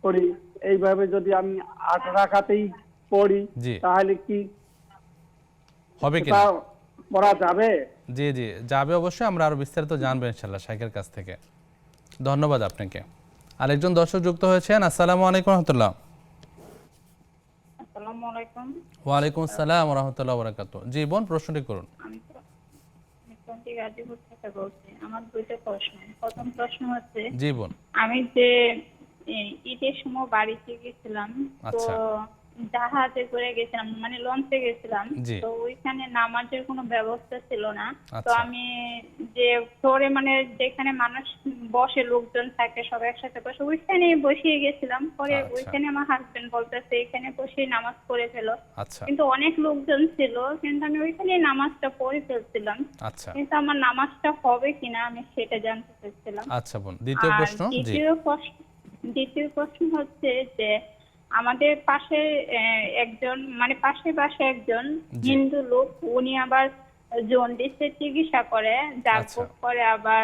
Speaker 6: পড়ি, এইভাবে যদি আমি 8 রাকাতেই পড়ি, তাহলে কি
Speaker 1: হবে কিনা
Speaker 6: পড়া যাবে?
Speaker 1: জি জি, যাবে অবশ্যই। আমরা আরো বিস্তারিত জানবো ইনশাআল্লাহ শাইখের কাছ থেকে। ধন্যবাদ আপনাকে। আরেকজন দর্শক যুক্ত হয়েছেন। আসসালামু আলাইকুম রাহমাতুল্লাহ।
Speaker 7: আসসালামু আলাইকুম।
Speaker 1: ওয়া আলাইকুম আসসালাম ওয়া রাহমাতুল্লাহি ওয়া বারাকাতুহু। জি বোন, প্রশ্নটি করুন।
Speaker 7: আমি গাজীপুর থেকে বলছি। আমার দুইটা প্রশ্ন। প্রথম প্রশ্ন হচ্ছে,
Speaker 1: জি বোন,
Speaker 7: আমি যে ঈদের সময় বাড়িতে গেছিলাম, তো জাহাজে করে গেছিলাম, মানে লঞ্চে গেছিলাম, তো ওইখানে নামাজের কোনো ব্যবস্থা ছিল না। তো আমি যে ফ্লোরে, মানে যেখানে মানুষ বসে, লোকজন থাকে, সব একসাথে বসে, ওইখানে বসিয়ে গেছিলাম। পরে ওইখানে আমার হাজবেন্ড বলতেছে এখানে বসে নামাজ পড়ে ফেলো, কিন্তু অনেক লোকজন ছিল, কিন্তু আমি ওইখানে নামাজটা পড়ে ফেলছিলাম। কিন্তু আমার নামাজটা হবে কিনা আমি সেটা জানতে চাচ্ছিলাম।
Speaker 1: আচ্ছা বোন, দ্বিতীয় প্রশ্ন।
Speaker 7: দ্বিতীয় প্রশ্ন হচ্ছে যে আমাদের পাশে একজন, মানে পাশে একজন হিন্দু লোক, উনি আবার জন্ডিসের চিকিৎসা করে, জাগবুক করে, আবার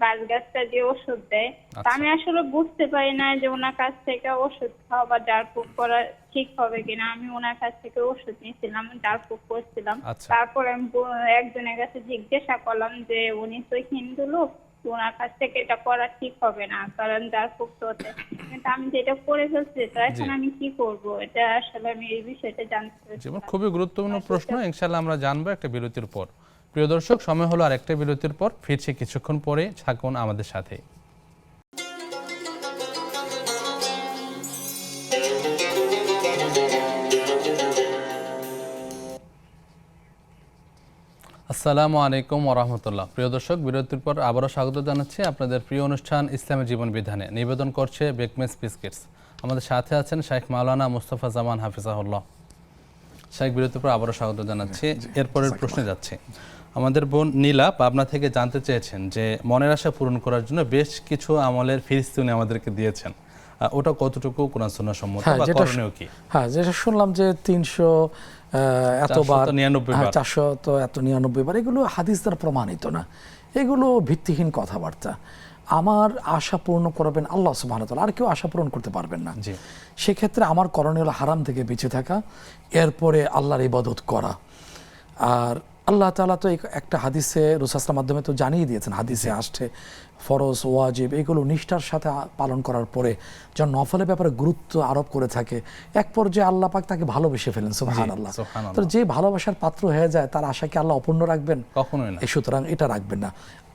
Speaker 7: গাছটা দিয়ে ওষুধ দেয়। তা আমি আসলে বুঝতে পারি না যে ওনার কাছ থেকে ওষুধ খাওয়া বা জার ফুক করা ঠিক হবে কিনা। আমি ওনার কাছ থেকে ওষুধ নিয়েছিলাম, জার ফুক করছিলাম। তারপরে আমি একজনের কাছে জিজ্ঞাসা করলাম যে উনি তো হিন্দু লোক, ওনার কাছ থেকে এটা করা ঠিক হবে না, কারণ জার ফুক তো হতে। কিন্তু আমি যেটা করে ফেলছি, তো এখন আমি কি করব? এটা আসলে আমি এই বিষয়টা জানতে চাচ্ছি।
Speaker 1: খুবই গুরুত্বপূর্ণ প্রশ্ন, ইনশাআল্লাহ আমরা জানবো একটা বিরতির পর। প্রিয় দর্শক, সময় হলো আরেকটা বিরতির পর, ফিরছি কিছুক্ষণ পরে, থাকুন আমাদের সাথে। আসসালামু আলাইকুম ওরহমতুল্লাহ। প্রিয় দর্শক, বিরতির পর আবারও স্বাগত জানাচ্ছি আপনাদের প্রিয় অনুষ্ঠান ইসলামের জীবন বিধানে। নিবেদন করছে বেকমেস বিস্কিটস। আমাদের সাথে আছেন শেখ মাওলানা মুস্তাফা জামান হাফিজাহুল্লাহ। শেখ, বিরতির পর আবারও স্বাগত জানাচ্ছি। এরপরের প্রশ্নে যাচ্ছে। আমাদের বোন নীলা পাবনা থেকে জানতে চেয়েছেন যে মনের আশা পূরণ করার জন্য বেশ কিছু আমলের ফিরিস্তি উনি আমাদেরকে দিয়েছেন, ওটা কতটুকু কোরআন সুন্নাহ সম্মত বা করণীয় কি?
Speaker 2: হ্যাঁ, যেটা শুনলাম যে 300 এতবার 499 বার, এগুলো হাদিস দ্বারা প্রমাণিত না, এগুলো ভিত্তিহীন কথাবার্তা। আমার আশা পূর্ণ করবেন আল্লাহ সুবহানাহু ওয়া তাআলা, আর কেউ আশা পূরণ করতে পারবেন না। সেক্ষেত্রে আমার করণীয় হলো হারাম থেকে বেঁচে থাকা, এরপরে আল্লাহর ইবাদত করা। আর আল্লাহ তাআলা তো একটা হাদিসে রাসূলের মাধ্যমে তো জানিয়ে দিয়েছেন, হাদিসে আসছে ফরজ ওয়াজিব এগুলো নিষ্ঠার সাথে পালন করার পরে যখন নফলের ব্যাপারে গুরুত্ব আরোপ করে থাকে, এক পর্যায়ে আল্লাহ পাক তাকে ভালোবেসে ফেলেন। সুবহানাল্লাহ। তো যে ভালোবাসার পাত্র হয়ে যায়, তার আশা কি আল্লাহ অপূর্ণ রাখবেন?
Speaker 1: কখনোই না।
Speaker 2: সুতরাং এটা রাখবেন না।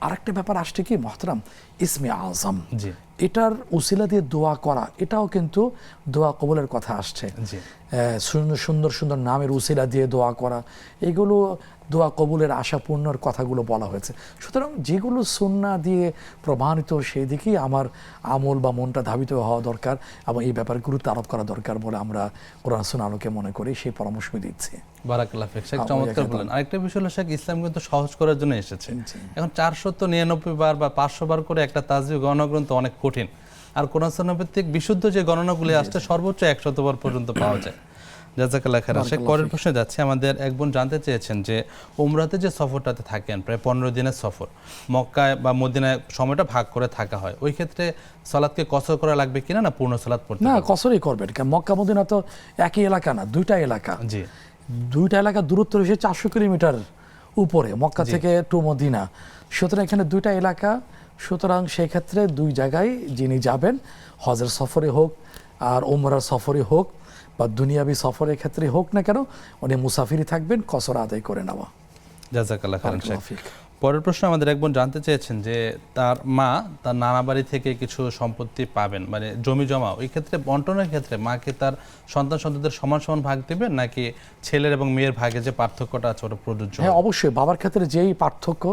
Speaker 2: আরেকটা ব্যাপার আসছে কি মহতারাম, ইসমে আজম, এটার উসিলা দিয়ে দোয়া করা, এটাও কিন্তু দোয়া কবুলের কথা আসছে। সুন্দর সুন্দর সুন্দর নামের উসিলা দিয়ে দোয়া করা, এগুলো দোয়া কবুলের আশা পূর্ণর কথাগুলো বলা হয়েছে। সুতরাং যেগুলো সুন্নাহ দিয়ে প্রমাণিত, সেই দিকেই আমার আমল বা মনটা ধাবিত হওয়া দরকার এবং এই ব্যাপারে গুরুত্ব আরোপ করা দরকার বলে আমরা কোরআন সুন্নাহ আলোকে মনে করি, সেই পরামর্শ দিচ্ছি।
Speaker 1: বারাকাল্লাহ ফিক। শেখ, চমৎকার বলেন। আরেকটা বিষয় হলো শেখ, ইসলাম কিন্তু সহজ করার জন্য এসেছে। এখন 499 বার বা 500 বার করে একটা তাজবীহ গণনা গ্রন্থ অনেক কঠিন, আর কোরআন সুন্নাহ ভিত্তিক বিশুদ্ধ যে গণনাগুলি আসছে সর্বোচ্চ 100 বার পর্যন্ত পাওয়া যায়। জাযাকাল্লাহ খাইরান। শেখ, পরের প্রশ্নে যাচ্ছে। আমাদের এক বোন জানতে চেয়েছেন যে উমরাতে যে সফরটাতে থাকেন, প্রায় 15 দিনের সফর, মক্কায় বা মদিনায় সময়টা ভাগ করে থাকা হয়, ওই ক্ষেত্রে সালাতকে কসর করা লাগবে কিনা, না পূর্ণ সালাত পড়তে?
Speaker 2: না, কসরই করবেন। কারণ মক্কা মদিনা তো একই এলাকা না, দুইটা এলাকা। দুইটা এলাকার দূরত্ব রয়েছে 400 কিলোমিটার উপরে, মক্কা থেকে টু মদিনা। সুতরাং এখানে দুইটা এলাকা, সুতরাং সেই ক্ষেত্রে দুই জায়গায় যিনি যাবেন, হজের সফরে হোক আর উমরার সফরে হোক বা দুনিয়াবি সফরের ক্ষেত্রে হোক না কেন, উনি মুসাফিরি থাকবেন, কসর আদায় করে নেওয়া।
Speaker 1: জাযাকাল্লাহ খাইরান শেখ। পরের প্রশ্ন আমাদের একজন জানতে চেয়েছেন যে তার মা তার নানা বাড়ি থেকে কিছু সম্পত্তি পাবেন, মানে জমি জমা, ওই ক্ষেত্রে বন্টনের ক্ষেত্রে মাকে তার সন্তানদের সমান সমান ভাগ দেবেন, নাকি ছেলের এবং মেয়ের ভাগে যে পার্থক্যটা আছে ওটা প্রযোজ্য?
Speaker 2: হ্যাঁ, অবশ্যই। বাবার ক্ষেত্রে যেই পার্থক্য,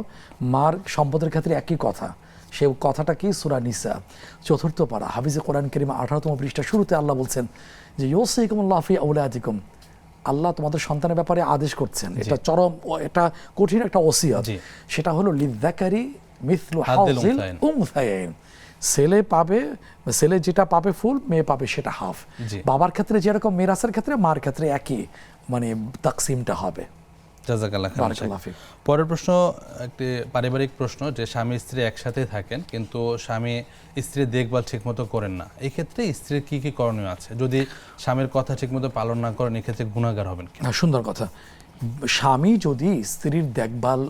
Speaker 2: মার সম্পদের ক্ষেত্রে একই কথা। সে কথাটা কি? সূরা নিসা 4th পারা, হাফিজে কোরআন কারীম 18তম পৃষ্ঠা, শুরুতে আল্লাহ বলছেন যে ইউসিকুমুল্লাহু ফি আওলাদিকুম, আল্লাহ তোমাদের সন্তানের ব্যাপারে আদেশ করছেন। এটা চরম, এটা কঠিন একটা ওসিয়ত। সেটা হলো লিযযাকারি মিসলু হাযিল উনসায়াইন, ছেলে পাবে, ছেলে যেটা পাবে ফুল, মেয়ে পাবে সেটা হাফ। বাবার ক্ষেত্রে যেরকম মিরাসের ক্ষেত্রে, মার ক্ষেত্রে একই, মানে তাকসিমটা হবে।
Speaker 1: জাযাকাল্লাহ খাইরান। পরের প্রশ্ন একটি পারিবারিক প্রশ্ন, যে স্বামী স্ত্রী একসাথে থাকেন কিন্তু স্বামী স্ত্রীর দেখভাল ঠিকমতো করেন না, এই ক্ষেত্রে স্ত্রীর কি কি করণীয় আছে? যদি স্বামীর কথা ঠিকমতো পালন না করেন, এক্ষেত্রে গুনাহগার হবেন কি?
Speaker 2: সুন্দর কথা। স্বামী যদি স্ত্রীর দেখভাল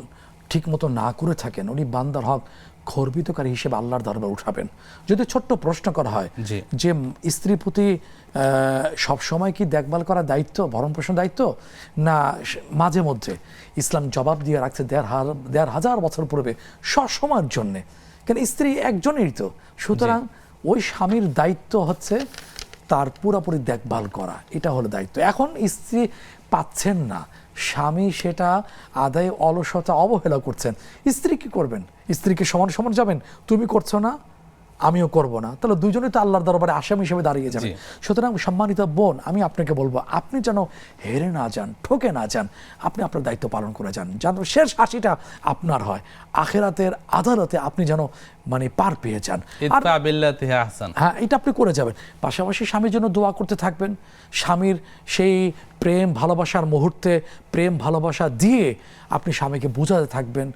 Speaker 2: ঠিকমতো না করে থাকেন, উনি বান্দার হক খর্বিতকারী হিসেবে আল্লাহর দরবারে উঠাবেন। যদি ছোট্ট প্রশ্ন করা হয় যে স্ত্রীর প্রতি সবসময় কি দেখভাল করার দায়িত্ব, ভরণ পোষণ দায়িত্ব, না মাঝে মধ্যে, ইসলাম জবাব দিয়ে রাখছে 1,500 বছর পূর্বে, সবসময়ের জন্যে। কেন স্ত্রী একজনেরই তো, সুতরাং ওই স্বামীর দায়িত্ব হচ্ছে তার পুরোপুরি দেখভাল করা, এটা হলো দায়িত্ব। এখন স্ত্রী পাচ্ছেন না, স্বামী সেটা আদায় অলসতা অবহেলা করছেন, স্ত্রী কি করবেন? স্ত্রীকে সমান সমান যাবেন, তুমি করছো না আমিও করব না, তাহলে দুজনেই তো আল্লাহর দরবারে আসামি হিসেবে দাঁড়িয়ে যাবে। সুতরাং সম্মানিত বোন, আমি আপনাকে বলবো, আপনি যেন হেরে না যান, ঠকে না যান, আপনি আপনার দায়িত্ব পালন করে যান, যেন শেষ হাসিটা আপনার হয়, আখিরাতের আদালতে আপনি যেন মানে পার পেয়ে যান। হ্যাঁ, এটা আপনি করে যাবেন। পাশাপাশি স্বামীর জন্য দোয়া করতে থাকবেন, স্বামীর সেই প্রেম ভালোবাসার মুহূর্তে প্রেম ভালোবাসা দিয়ে আপনি স্বামীকে বোঝাতে থাকবেন,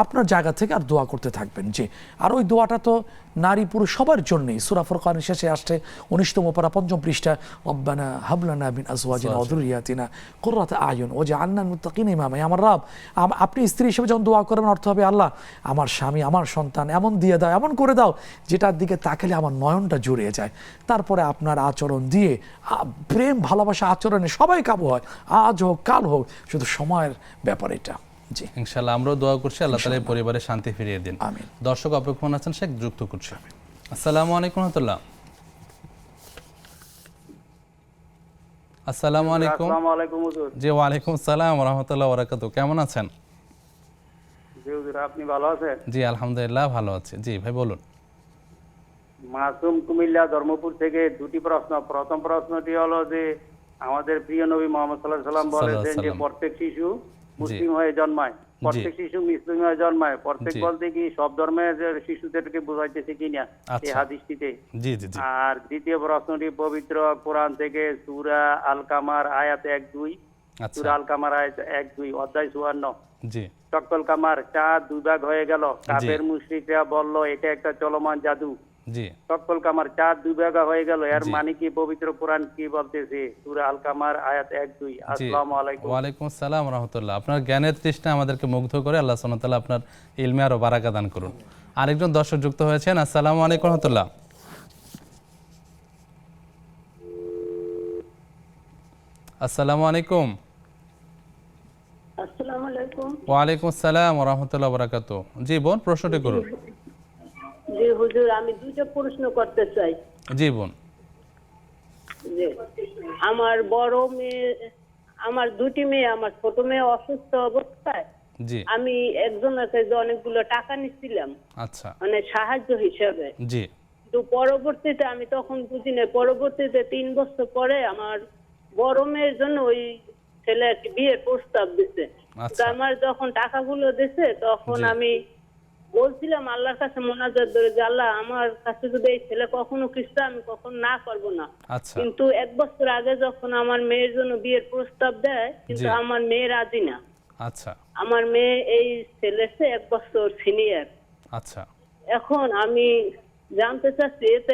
Speaker 2: আপনার জায়গা থেকে আর দোয়া করতে থাকবেন। জি, আর ওই দোয়াটা তো নারী পুরুষ সবার জন্যই। সূরা ফুরকানের শেষে আসছে 19তম পারা 5ম পৃষ্ঠা, রব্বানা হাব লানা মিন আজওয়াজিনা ওয়া যুররিয়াতিনা কুররাতা আয়ুন ওয়াজআলনা লিল মুত্তাকিনা ইমামা। আমার রব, আপনি স্ত্রী হিসেবে যখন দোয়া করবেন অর্থ হবে আল্লাহ আমার স্বামী আমার সন্তান এমন দিয়ে দাও, এমন করে দাও যেটার দিকে তাকালে আমার নয়নটা জুড়িয়ে যায়। তারপরে আপনার আচরণ দিয়ে প্রেম ভালোবাসা আচরণে সবাই কাবু হয়, আজ হোক কাল হোক, শুধু সময়ের ব্যাপার এটা। জি
Speaker 1: ইনশাআল্লাহ আমরাও দোয়া করছি আল্লাহ তাআলা এই পরিবারে শান্তি ফিরিয়ে দিন।
Speaker 2: আমিন।
Speaker 1: দর্শক অপেক্ষমান আছেন, শেখ যুক্ত করছি। আসসালামু আলাইকুম ওয়া রাহমাতুল্লাহ। আসসালামু আলাইকুম।
Speaker 8: আসসালামু আলাইকুম হুজুর।
Speaker 1: জি ওয়া আলাইকুম আসসালাম ওয়া রাহমাতুল্লাহি ওয়া বারাকাতুহু। কেমন আছেন?
Speaker 8: জি হুজুর, আপনি ভালো আছেন?
Speaker 1: জি আলহামদুলিল্লাহ ভালো আছি। জি ভাই বলুন।
Speaker 8: মাসুম কুমিল্লা ধর্মপুর থেকে দুটি প্রশ্ন। প্রথম প্রশ্নটি হলো যে আমাদের প্রিয় নবী মুহাম্মদ সাল্লাল্লাহু আলাইহি ওয়াসাল্লাম বলেছেন যে প্রত্যেক শিশু মুসলিম হয়ে জন্মায়, প্রত্যেক শিশু মুসলিম হয়ে জন্মায়। প্রত্যেক বলতে কি সব ধর্মের শিশুদেরকে বোঝাইতেছে কিনা এই হাদিসটিতে?
Speaker 1: জি জি জি।
Speaker 8: আর দ্বিতীয় প্রশ্নটি পবিত্র কোরআন থেকে সূরা আল কামার আয়াত 1-2, সূরা আল কামার আয়াত 1-2, অধ্যায় 54।
Speaker 1: জি।
Speaker 8: সকল কামার চাঁদ দুই ভাগ হয়ে গেল, কাফের মুশরিকরা বলল এটা একটা চলমান জাদু।
Speaker 1: জি।
Speaker 8: সকল কামার চাঁদ দুই ভাগ হয়ে গেল, এর মানে কি পবিত্র কোরআন কি বলতেছে? সূরা আল কামার আয়াত 1-2। আসসালামু আলাইকুম।
Speaker 1: ওয়া আলাইকুম আসসালাম ওয়া রাহমাতুল্লাহ। আপনার জ্ঞানের তৃষ্ণা আমাদেরকে মুগ্ধ করে, আল্লাহ সুবহানাহু ওয়া তাআলা আপনার ইলমে আরো বারাকা দান করুন। আরেকজন দর্শক যুক্ত হয়েছেন। আসসালামু আলাইকুম ওয়া রাহমাতুল্লাহ। আসসালামু আলাইকুম।
Speaker 3: আসসালামু আলাইকুম।
Speaker 1: ওয়া আলাইকুম আসসালাম ওয়া রাহমাতুল্লাহি ওয়া বারাকাতুহু। জি বোন, প্রশ্নটি করুন।
Speaker 3: জি হুজুর, আমি দুটো প্রশ্ন করতে চাই।
Speaker 1: জি বোন।
Speaker 3: যে আমার বড় মেয়ে, আমার দুটি মেয়ে, আমার ছোট মেয়ে অসুস্থ অবস্থায়
Speaker 1: জি।
Speaker 3: আমি একজনের কাছে অনেকগুলো টাকা নিচ্ছিলাম,
Speaker 1: আচ্ছা।
Speaker 3: মানে সাহায্য হিসেবে।
Speaker 1: জি।
Speaker 3: তো পরবর্তীতে আমি তখন বুঝি না, পরবর্তীতে 3 বছর পরে আমার বড় মেয়ের জন্য ওই ছেলে একটি বিয়ের প্রস্তাব দিছে।
Speaker 1: আচ্ছা।
Speaker 3: তো আমার যখন টাকাগুলো দিছে তখন আমি বলছিলাম আল্লাহর কাছে মোনাজাত করে যে আল্লাহ আমার কাছে যদি এই ছেলে কখনো কিছু আমি কখনো না করব না।
Speaker 1: আচ্ছা।
Speaker 3: কিন্তু 1 বছর আগে যখন আমার মেয়ের জন্য বিয়ের প্রস্তাব দেয়, কিন্তু আমার মেয়ে রাজি না।
Speaker 1: আচ্ছা।
Speaker 3: আমার মেয়ে এই ছেলের চেয়ে 1 বছর সিনিয়র।
Speaker 1: আচ্ছা।
Speaker 3: এখন আমি জানতে চাচ্ছি এতে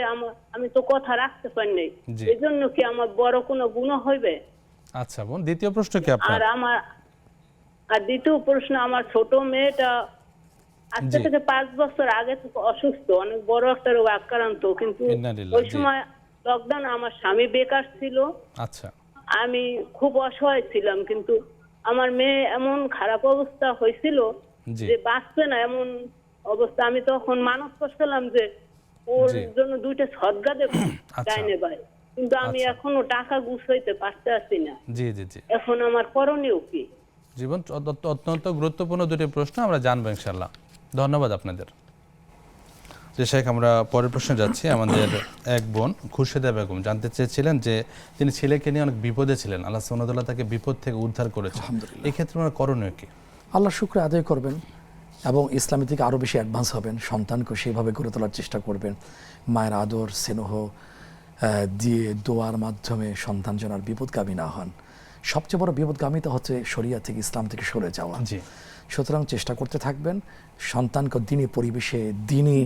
Speaker 3: আমি তো কথা রাখতে পারি নাই, এজন্য কি আমার বড় কোনো গুনাহ হইবে?
Speaker 1: আচ্ছা বোন, দ্বিতীয় প্রশ্ন কি আপনার?
Speaker 3: আর দ্বিতীয় প্রশ্ন, আমার ছোট মেয়েটা আজ থেকে 5 বছর আগে থেকে অসুস্থ, অনেক বড় একটা রোগ আক্রান্ত। কিন্তু ওই সময় লকডাউন, আমার স্বামী বেকার ছিল।
Speaker 1: আচ্ছা।
Speaker 3: আমি খুব অসহায় ছিলাম, কিন্তু আমার মেয়ে এমন খারাপ অবস্থা হয়েছিল যে বাঁচবে না এমন অবস্থা। আমি তখন মানব করছিলাম যে ওর জন্য 2টা সদকা দেব চাইনে ভাই, কিন্তু আমি এখনো টাকা গুছাইতে পারতেছি না।
Speaker 1: জি জি জি।
Speaker 3: এখন আমার করণীয় কি?
Speaker 1: জীবন অত্যন্ত গুরুত্বপূর্ণ দুটি প্রশ্ন, আমরা জানবো ইনশাআল্লাহ। ধন্যবাদ আপনাদের। যে শেখ, আমরা পরের প্রশ্নে যাচ্ছি। আমাদের এক বোন খুরশেদা বেগম জানতে চেয়েছিলেন যে তিনি ছেলেকে নিয়ে অনেক বিপদে ছিলেন, আল্লাহ সুবহানাহু ওয়া তাআলা তাকে বিপদ থেকে উদ্ধার করেছেন। এই ক্ষেত্রে ওনার করণীয় কি?
Speaker 2: আল্লাহ শুকর আদায় করবেন এবং ইসলামের দিকে আরও বেশি অ্যাডভান্স হবেন, সন্তানকে সেভাবে গড়ে তোলার চেষ্টা করবেন। মায়ের আদর স্নেহ দিয়ে দোয়ার মাধ্যমে সন্তান যেন আর বিপদগামী না হন। সবচেয়ে বড় বিপদগামিতা হচ্ছে শরিয়া থেকে, ইসলাম থেকে সরে যাওয়া। সুতরাং চেষ্টা করতে থাকবেন সন্তানকে দিনী পরিবেশে, দিনী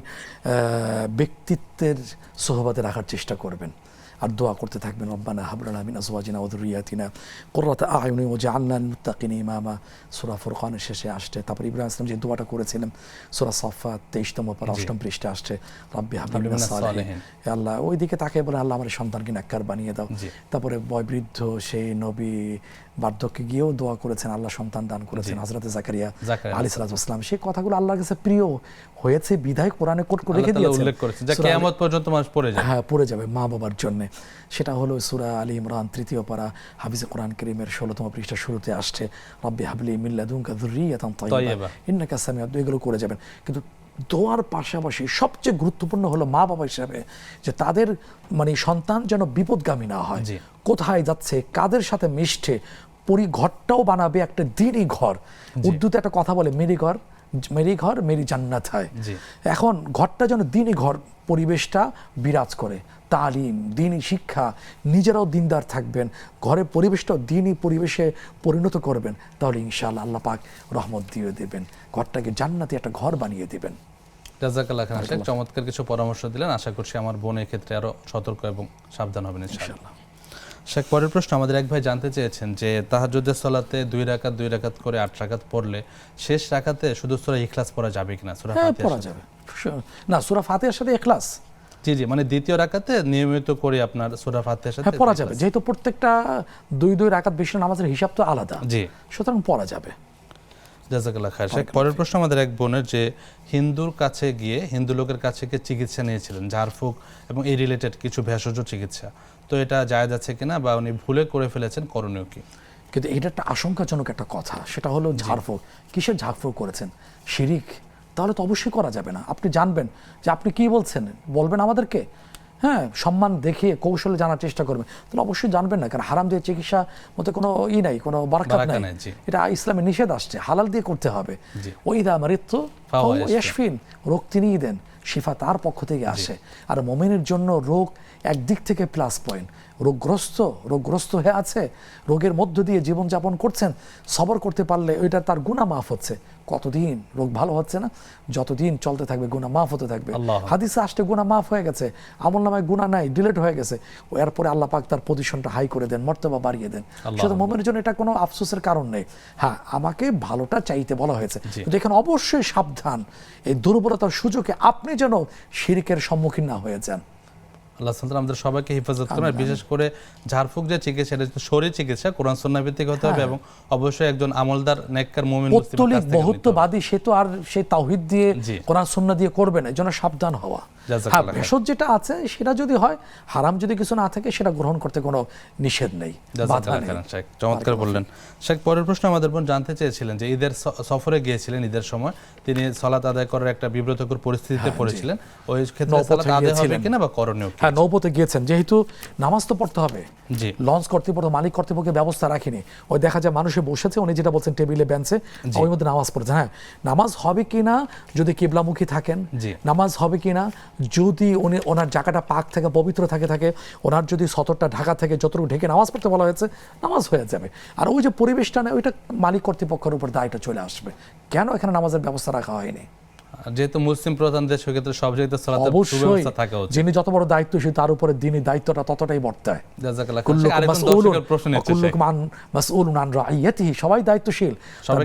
Speaker 2: ব্যক্তিত্বের সোহবতে রাখার চেষ্টা করবেন। আর দোয়া করতে থাকবেন রব্বানা হাব লানা মিন আজওয়াজিনা ওয়া যুররিয়াতিনা কুররাতা আয়ুনি ওয়াজআলনা লিল মুত্তাকিনা ইমামা। সূরা ফুরকানের শেষে আসছে। তারপর ইব্রাহিম ইসলাম যে দোয়াটা করেছিলেন সূরা সাফফাত 23তম পারা 8ম পৃষ্ঠা আসছে, রাব্বি হাব লি মিনাস সালিহিন। হে আল্লাহ, ওই দিকে তাকিয়ে বলেন আল্লাহ আমার সন্তানকে নেককার বানিয়ে দাও। তারপরে বয়োবৃদ্ধ সেই নবী বার্ধক্যে গিয়েও দোয়া করেছেন, আল্লাহ সন্তান দান করেছেন, হযরত জাকারিয়া আলাইহিস সালাম। সেই কথাগুলো আল্লাহর কাছে প্রিয় হয়েছে বিধায় কোরআনে কোট করে রেখে দিয়েছেন,
Speaker 1: উল্লেখ করেছেন যে কিয়ামত পর্যন্ত মানুষ পড়ে যাবে।
Speaker 2: হ্যাঁ, পড়ে যাবে মা বাবার জন্য। সেটা হলো সূরা আলী ইমরান 3য় পারা হাফিজে কোরআন কারীমের 16তম পৃষ্ঠা শুরুতে আসছে, রাব্বি হাবলি মিন লাদুনকা যুররিয়াতান তাইয়্যিবা ইন্নাকা সামিউদ। এগুলো করে যাবেন। কিন্তু দোয়ার পাশাপাশি সবচেয়ে গুরুত্বপূর্ণ হলো মা বাবা হিসাবে যে তাদের সন্তান যেন বিপদগামী না হয়। কোথায় যাচ্ছে, কাদের সাথে মিশছে, ঘরটাও বানাবে একটা দিনই ঘর। উর্দুতে একটা কথা বলে, মেরি ঘর মেরি ঘর মেরি জান্নাত হয়।
Speaker 1: জি।
Speaker 2: এখন ঘরটা যেন দিনই ঘর পরিবেশটা বিরাজ করে, তালিম, দিনই শিক্ষা, নিজেরাও দিনদার থাকবেন, ঘরের পরিবেশটাও দিনই পরিবেশে পরিণত করবেন, তাহলে ইনশাআল্লাহ আল্লাহ পাক রহমত দিয়ে দেবেন, ঘরটাকে জান্নাতি একটা ঘর বানিয়ে দেবেন।
Speaker 1: জাযাকাল্লাহ খান শেখ, চমৎকার কিছু পরামর্শ দিলেন। আশা করছি আমার বোন এই ক্ষেত্রে আরো সতর্ক এবং সাবধান হবেন ইনশাআল্লাহ। শেখ, পরের প্রশ্ন আমাদের এক ভাই জানতে চেয়েছেন যে তাহাজ্জুদের সালাতে 2 রাকাত করে 8 রাকাত পড়লে শেষ রাকাতে শুধু সূরা ইখলাস পড়া যাবে কিনা? সূরা
Speaker 2: হ্যাঁ,
Speaker 1: ফাতিহা
Speaker 2: পড়া যাবে না, সূরা ফাতিহার সাথে ইখলাস।
Speaker 1: জি জি, মানে দ্বিতীয় রাকাতে নিয়মিত করে আপনার সূরা ফাতিহার সাথে
Speaker 2: হ্যাঁ, পড়া যাবে, যেহেতু প্রত্যেকটা 2 রাকাত বেশি নামাজের হিসাব তো আলাদা,
Speaker 1: জি,
Speaker 2: সুতরাং পড়া যাবে।
Speaker 1: জাযাকাল্লাহ খায়ের। শেখ, পরের প্রশ্ন আমাদের এক বোনের যে হিন্দু লোকের কাছে গিয়ে চিকিৎসা নিয়েছিলেন, ঝাড়ফুঁক এবং এই রিলেটেড কিছু ভেষজ চিকিৎসা, তো এটা জায়েজ আছে কিনা বা উনি ভুলে করে ফেলেছেন, করণীয় কি?
Speaker 2: কিন্তু এটা একটা আশঙ্কাজনক একটা কথা, সেটা হলো ঝাড়ফুঁক। কিসের ঝাড়ফুঁক করেছেন? শিরিক? তাহলে তো অবশ্যই করা যাবে না। আপনি জানবেন যে আপনি কি বলছেন, বলবেন আমাদেরকে, হ্যাঁ, সম্মান দেখিয়ে কৌশলে জানার চেষ্টা করবেন, তাহলে অবশ্যই জানবেন না, কারণ হারাম দিয়ে চিকিৎসা মতে কোনো নাই, কোনো বারাকাত নাই, এটা ইসলামে নিষেধ আসছে, হালাল দিয়ে করতে হবে। ওইদা মৃত্যু ইয়াশফিন, রোগ তিনিই দেন, শিফা তার পক্ষ থেকে আসে। আর মুমিনের জন্য রোগ একদিক থেকে প্লাস পয়েন্ট। রোগগ্রস্ত হয়ে আছে, রোগের মধ্য দিয়ে জীবনযাপন করছেন, সবর করতে পারলে ওইটা তার গুনাহ মাফ হচ্ছে। কতদিন রোগ ভালো হচ্ছে না, যতদিন চলতে থাকবে গুনাহ মাফ হতে থাকবে। হাদিসে আসতে গুনাহ মাফ হয়ে গেছে, আমলনামায় গুনাহ নাই, ডিলিট হয়ে গেছে, এরপরে আল্লাহ পাক তার পজিশনটা হাই করে দেন, মর্তবা বাড়িয়ে দেন। সেটা মুমিনের জন্য এটা কোনো আফসোসের কারণ নেই। হ্যাঁ, আমাকে ভালোটা চাইতে বলা হয়েছে, কিন্তু এখানে অবশ্যই সাবধান, এই দুর্বলতার সুযোগে আপনি যেন শিরকের সম্মুখীন না হয়ে যান।
Speaker 1: আল্লাহ সুবহানাহু আমাদের সবাইকে হেফাজত করুন। বিশেষ করে ঝাড়ফুঁক যে চিকিৎসা, এটা শরীর চিকিৎসা, কোরআন সুন্নাহ ভিত্তিক হতে হবে এবং অবশ্যই একজন আমলদার নেককার মুমিন মুসলিম
Speaker 2: বহুত্ববাদী সে তো আর সেই তাওহীদ দিয়ে কোরআন সুন্নাহ দিয়ে করবে না, এজন্য সাবধান হওয়া। হ্যাঁ, ভেষজ যেটা আছে সেটা যদি হয়, হারাম যদি কিছু না থাকে, সেটা গ্রহণ করতে কোনো নিষেধ নেই, বাধা নেই।
Speaker 1: শেখ, চমৎকার বললেন। শেখ, পরের প্রশ্ন আমাদের বোন জানতে চেয়েছিলেন যে ঈদের সফরে গিয়েছিলেন, ঈদের সময় তিনি সালাত আদায় করার একটা বিব্রতকর পরিস্থিতিতে পড়েছিলেন, ওই ক্ষেত্রে সালাত আদায় হবে কিনা বা করণীয় কি?
Speaker 2: হ্যাঁ, নৌপথে গিয়েছেন, যেহেতু নামাজ তো পড়তে হবে,
Speaker 1: জি,
Speaker 2: লঞ্চ কর্তৃপক্ষ, মালিক কর্তৃপক্ষের ব্যবস্থা রাখেনি, ওই দেখা যায় মানুষে বসেছে, উনি যেটা বলছেন টেবিলে বেঞ্চে, ওই মধ্যে নামাজ পড়ছেন। হ্যাঁ, নামাজ হবে কিনা যদি কিবলামুখী থাকেন, নামাজ হবে কিনা যদি উনি ওনার জায়গাটা পাক থেকে পবিত্র থাকে, ওনার যদি সতরটা ঢাকা থেকে যতটুকু ঢেকে নামাজ পড়তে বলা হয়েছে, নামাজ হয়ে যাবে। আর ওই যে পরিবেশটা নেই, ওইটা মালিক কর্তৃপক্ষের উপর দায়টা চলে আসবে। কেন এখানে নামাজের ব্যবস্থা রাখা হয়নি?
Speaker 1: যেহেতু মুসলিম প্রধান দেশ, সেক্ষেত্রে সব জায়গাতে সালাতের ব্যবস্থা থাকা উচিত।
Speaker 2: যিনি যত বড় দায়িত্বশীল, তার উপরে দিনই দায়িত্বটা ততটাই বর্তায়। সবাই দায়িত্বশীল,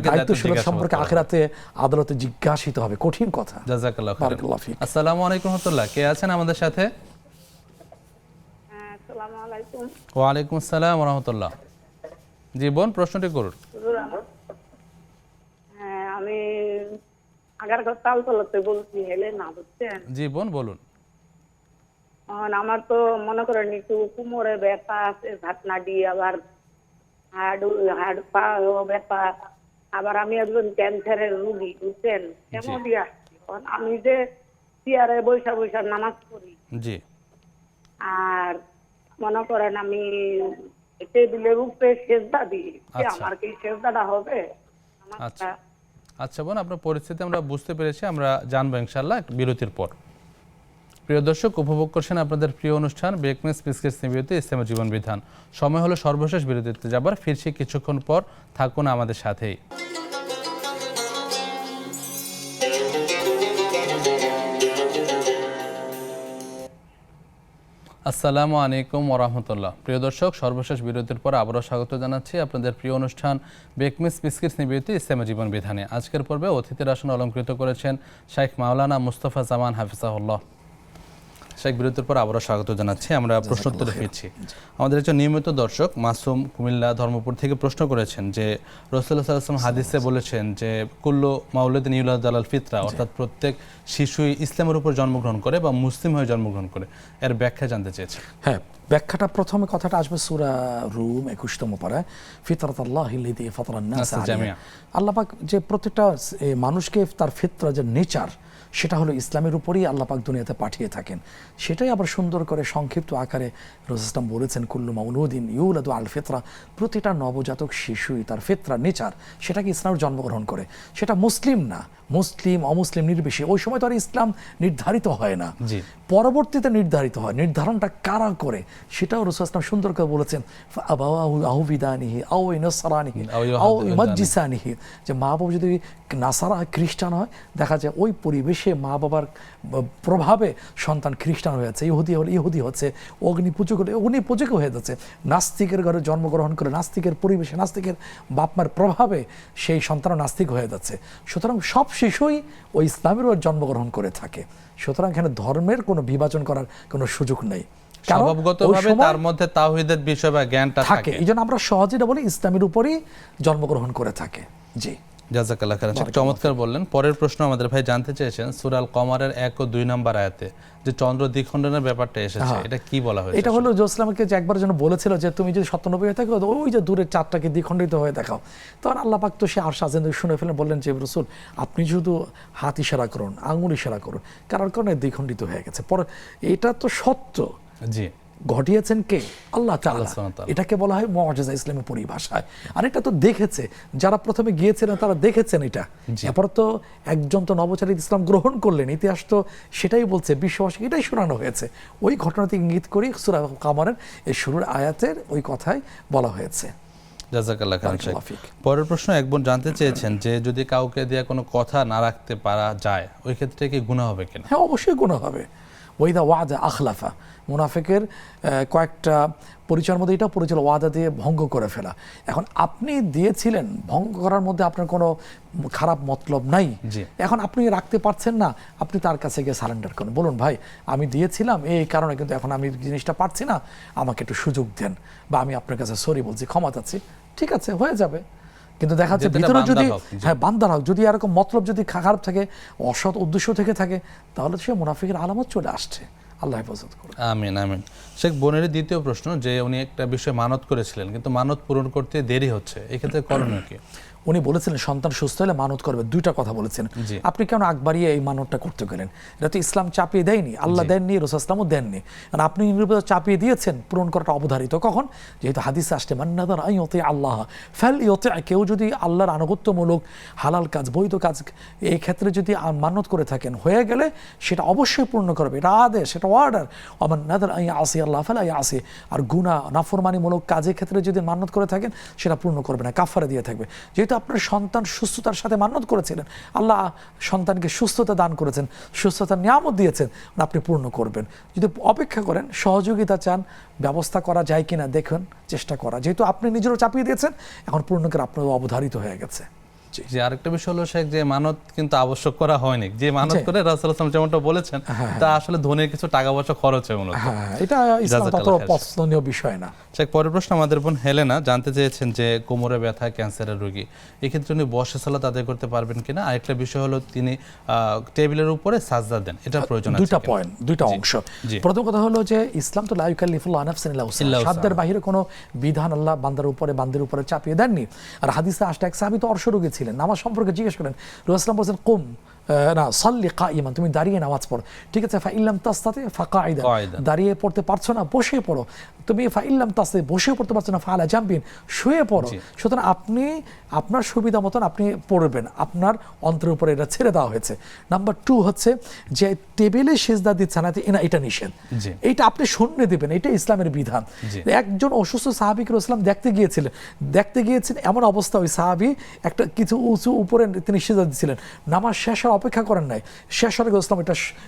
Speaker 2: দায়িত্বশীল সম্পর্কে আখিরাতে আদালতে জিজ্ঞাসিত হবে, কঠিন কথা।
Speaker 1: জাযাকাল্লাহ খাইর। আসসালামু আলাইকুম ওয়া রাহমাতুল্লাহ, কে আছেন আমাদের সাথে?
Speaker 5: আসসালামু আলাইকুম।
Speaker 1: ওয়া আলাইকুম আসসালাম ওয়া রাহমাতুল্লাহ। জি বোন, প্রশ্নটি করুন।
Speaker 5: হ্যাঁ, আমি আগারগাঁও তালতলাতে বলছি, হেলে না বুঝছেন?
Speaker 1: জি বোন, বলুন।
Speaker 5: আমার তো মনে করেন একটু কোমরে ব্যথা আছে, ঝাঁটনাডি, আবার হাড় পা ব্যথা, আবার আমি একজন ক্যান্সারের রোগী, বুঝছেন? কেমন দিয়ে আসছি, আমি যে চেয়ারে বৈশা নামাজ পড়ি,
Speaker 1: জি,
Speaker 5: আর মনে করেন আমি টেবিলের উপরে সেজদা দিই, আমার কি সেজদাটা হবে?
Speaker 1: আচ্ছা বোন, আপনার পরিস্থিতি আমরা বুঝতে পেরেছি, আমরা জানবো ইনশাআল্লাহ বিরতির পর। প্রিয় দর্শক, উপভোগ করছেন আপনাদের প্রিয় অনুষ্ঠান বেকমেস বিস্কিটস নিবেদিত ইসলামের জীবন বিধান। সময় হলো সর্বশেষ বিরতিতে যাবার, ফিরছি কিছুক্ষণ পর, থাকুন আমাদের সাথেই। আসসালামু আলাইকুম ওয়া রাহমাতুল্লাহ। প্রিয় দর্শক, সর্বশেষ বিরতির পর আবারও স্বাগত জানাচ্ছি আপনাদের প্রিয় অনুষ্ঠান বেকমেস বিস্কিটস নিবেদিত ইসলামের জীবন বিধানে। আজকের পর্বে অতিথির আসন অলঙ্কৃত করেছেন শেখ মাওলানা মুস্তাফা জামান হাফিজাহুল্লাহ। শেখ, বিরতির পর আবারও স্বাগত জানাচ্ছি। আমরা প্রশ্নোত্তরে ফিরছি। আমাদের একজন নিয়মিত দর্শক মাসুম কুমিল্লা ধর্মপুর থেকে প্রশ্ন করেছেন যে রাসূলুল্লাহ সাল্লাল্লাহু আলাইহি ওয়াসাল্লাম হাদিসে বলেছেন যে কুল্লু মাউলুদিন ইউলাদু আলাল ফিতরা, অর্থাৎ প্রত্যেক শিশুই ইসলামের উপর জন্মগ্রহণ করে বা মুসলিম হয়ে জন্মগ্রহণ করে, এর ব্যাখ্যা জানতে চেয়েছি।
Speaker 2: হ্যাঁ, ব্যাখ্যাটা প্রথমে কথাটা আসবে সূরা রুম 21তম পারায়, ফিতরাতাল্লাহিল্লাতী ফাতারান নাস আলাইহা। আল্লাহ পাক যে প্রত্যেকটা মানুষকে তার ফিতরা, যে নেচার, সেটা হলো ইসলামের উপরেই আল্লাহ পাক দুনিয়াতে পাঠিয়ে থাকেন। সেটাই আবার সুন্দর করে সংক্ষিপ্ত আকারে রাসূল বলেছেন কুল্লু মাউলুদিন ইউলাদু আল ফিতরা, প্রতিটা নবজাতক শিশুই তার ফিতরা, নেচার, সেটাকে ইসলামের জন্মগ্রহণ করে। সেটা মুসলিম না, মুসলিম অমুসলিম নির্বিশেষে। ওই সময় তো আর ইসলাম নির্ধারিত হয় না,
Speaker 1: জি।
Speaker 2: পরবর্তীতে নির্ধারিত হয়। নির্ধারণটা কারা করে সেটাও রাসূল সাল্লাল্লাহু আলাইহি ওয়াসাল্লাম সুন্দর করে বলেছেন, ফাআবাওয়াহু আও বিদানিহি আও ইনসারানিহি আও ইমাজ্জিসানিহি, যে মা বাবা যদি নাসারা খ্রিস্টান হয়, দেখা যায় ওই পরিবেশে মা বাবার প্রভাবে সন্তান খ্রিস্টান হয়ে যাচ্ছে, ইহুদি হলে ইহুদি হচ্ছে, অগ্নি পূজক হলে অগ্নি পূজক হয়ে যাচ্ছে, নাস্তিকের ঘরে জন্মগ্রহণ করে নাস্তিকের পরিবেশে নাস্তিকের বাপমার প্রভাবে সেই সন্তান নাস্তিক হয়ে যাচ্ছে। সুতরাং সব শিশুই ওই ইসলামের ওর জন্মগ্রহণ করে থাকে। সুতরাং এখানে ধর্মের কোনো বিভাজন করার কোনো সুযোগ নেই,
Speaker 1: স্বভাবগতভাবে তার মধ্যে তাওহীদের বিষয় বা জ্ঞানটা থাকে।
Speaker 2: এই জন্য আমরা সহজেই বলি ইসলামের উপরই জন্মগ্রহণ করে থাকে। জি,
Speaker 1: জাযাকাল্লাহ খাইরান। চমৎকার বললেন। পরের প্রশ্ন আমাদের ভাই জানতে চেয়েছেন, সূরা আল কমারের 1 ও 2 নম্বর আয়াতে যে চন্দ্র দ্বিখণ্ডনের ব্যাপারটা এসেছে, এটা কি বলা হয়েছে?
Speaker 2: এটা হলো রাসূলকে যে একবার যেন বলেছিল যে তুমি যদি 97 হয়ে থাকো, ওই যে দূরের চাঁদটাকে দ্বিখণ্ডিত হয়ে দেখাও। তখন আল্লাহ পাক তো সে আরশ আজিম শুনে ফেলেন, বললেন যে রাসূল আপনি শুধু হাত ইশারা করুন, আঙুল ইশারা করুন, কারণ কারণে দ্বিখণ্ডিত হয়ে গেছে। পরে এটা তো সত্য, জি, ঘটিয়েছেন কে? আল্লাহ তাআলা। এটাকে বলা হয় মুআজিজা ইসলামের পরিভাষায়। আর এটা তো দেখেছে যারা প্রথমে গিয়েছিলেন, তারা দেখেছেন এটা। এরপর তো একজন তো নবচারিত ইসলাম গ্রহণ করলেন, ইতিহাস তো সেটাই বলছে, বিশ্ববাসী এটাই শোনানো হয়েছে। ওই ঘটনাতে ইঙ্গিত করি সূরা কামারের এই শুরুর আয়াতের ওই কথাই বলা হয়েছে।
Speaker 1: জাযাকাল্লাহ খাইরান। পরের প্রশ্ন এক বোন জানতে চেয়েছেন যে যদি কাউকে দিয়ে কোনো কথা না রাখতে পারা যায়, ওই ক্ষেত্রে কি গুনাহ হবে কিনা?
Speaker 2: হ্যাঁ, অবশ্যই গুনাহ হবে। ওয়াইদা ওয়াদা আখলাফা, মুনাফিকের কয়েকটা পরিচয়ের মধ্যে এটা পরিচয় ওয়াদা দিয়ে ভঙ্গ করে ফেলা। এখন আপনি দিয়েছিলেন, ভঙ্গ করার মধ্যে আপনার কোনো খারাপ মতলব নাই, এখন আপনি রাখতে পারছেন না, আপনি তার কাছে গিয়ে সারেন্ডার করুন, বলুন ভাই আমি দিয়েছিলাম এই কারণে, কিন্তু এখন আমি জিনিসটা পারছি না, আমাকে একটু সুযোগ দেন, বা আমি আপনার কাছে সরি বলছি, ক্ষমা চাচ্ছি, ঠিক আছে, হয়ে যাবে। কিন্তু দেখা যাচ্ছে ভিতরে যদি বান্দার হক, যদি এরকম মতলব যদি খারাপ থাকে, অসৎ উদ্দেশ্য থেকে থাকে, তাহলে সে মুনাফিকের আলামত চলে আসছে। আল্লাহ হেফাজত করুন।
Speaker 1: আমিন আমিন। শেখ, বোনের দ্বিতীয় প্রশ্ন, যে উনি একটা বিষয়ে মানত করেছিলেন কিন্তু মানত পূরণ করতে দেরি হচ্ছে, এই ক্ষেত্রে করণীয় কি?
Speaker 2: উনি বলেছিলেন সন্তান সুস্থ হলে মানত করবে, দুইটা কথা বলেছেন। আপনি কেন আগ বাড়িয়ে এই মানতটা করতে গেলেন? এটা তো ইসলাম চাপিয়ে দেয়নি, আল্লাহ দেননি, রাসূল সাল্লাল্লাহু আলাইহি ওয়াসাল্লামও দেননি। আর আপনি চাপিয়ে দিয়েছেন, পূরণ করাটা অবধারিত কখন? যেহেতু হাদিসে আসছে মান নাযারা আন ইউতি আল্লাহ ফালইউতি, কেউ যদি আল্লাহর আনুগত্যমূলক হালাল কাজ, বৈধ কাজ, এই ক্ষেত্রে যদি মানত করে থাকেন, হয়ে গেলে সেটা অবশ্যই পূর্ণ করবে, এটা আদেশ, সেটা অর্ডার। ওমান নাযারা আন ইয়াসি আল্লাহ ফালা ইয়াসি, আর গুনাহ নাফরমানিমূলক কাজের ক্ষেত্রে যদি মানত করে থাকেন, সেটা পূর্ণ করবে না, কাফারা দিয়ে থাকবে। যেহেতু আপনার সন্তান সুস্থতার সাথে মানত করেছিলেন, আল্লাহ সন্তানকে সুস্থতা দান করেছেন, সুস্থতার নিয়ামত দিয়েছেন, আপনি পূর্ণ করবেন। যদি অপেক্ষা করেন, সহযোগিতা চান, ব্যবস্থা করা যায় কিনা দেখুন, চেষ্টা করা, যেহেতু আপনি নিজেরও চাপিয়ে দিয়েছেন, এখন পূর্ণ করে আপনার অবধারিত হয়ে গেছে।
Speaker 1: যে আরেকটা বিষয় হলো শেখ, যে মানত কিন্তু আবশ্যক করা হয়নি, যে মানত করে রাসূল সাল্লাল্লাহু আলাইহি ওয়াসাল্লাম যেমনটা বলেছেন, তা আসলে ধনের কিছু টাকা পয়সা খরচ হয় মূলত।
Speaker 2: এটা ইসলামে তত পছন্দনীয় বিষয় না।
Speaker 1: শেখ, পরের প্রশ্ন আমাদের বোন হেলেনা জানতে চেয়েছেন যে কোমরে ব্যথা, ক্যান্সারের রোগী, এক্ষেত্রে উনি বসে সালাত আদায় করতে পারবেন কিনা? আরেকটা বিষয় হলো তিনি টেবিলের উপরে সাজদা দেন, এটা প্রয়োজন আছে?
Speaker 2: দুইটা পয়েন্ট, দুইটা অংশ। প্রথম কথা হলো যে ইসলাম তো লা ইউকাল্লিফুল্লাহু নাফসান ইল্লা উসআহা, সাধ্যের বাইরে কোনো বিধান আল্লাহ বান্দার উপরে চাপিয়ে দেননি। আর হাদিসে আসলে এক সাহাবী তো অর্শ রোগী ছিলেন, নামাজ সম্পর্কে জিজ্ঞেস করেন, রাসূল সাল্লাল্লাহু আলাইহি ওয়াসাল্লাম কুম না সাল্লি কাইমান, তুমি দাঁড়িয়ে নামাজ পড়ো, ঠিক আছে, ফাইল্লাম তাস্তাতি ফাকাইদা, দাঁড়িয়ে পড়তে পারছো না বসে পড়ো, তুমি ফাইল্লাম তাস্তাতি বসে পড়তে পারছো না ফালা জাম্পিন, শুয়ে পড়ো। সুতরাং আপনি আপনার সুবিধা মতন আপনি পড়বেন, আপনার অন্তরের উপরে এটা ছেড়ে দেওয়া হয়েছে। নাম্বার 2 হচ্ছে যে টেবিলে সিজদা দিচ্ছে না, এটা নিষেধ, এইটা আপনি শূন্য দিবেন, এটা ইসলামের বিধান। একজন অসুস্থ সাহাবীকে রাসূল দেখতে গিয়েছিলেন, এমন অবস্থা ওই সাহাবী একটা কিছু উঁচু উপরে তিনি সিজদা দিচ্ছিলেন, নামাজ শেষ হওয়ার অপেক্ষা করেন নাই, শেষ হয়ে রাসূল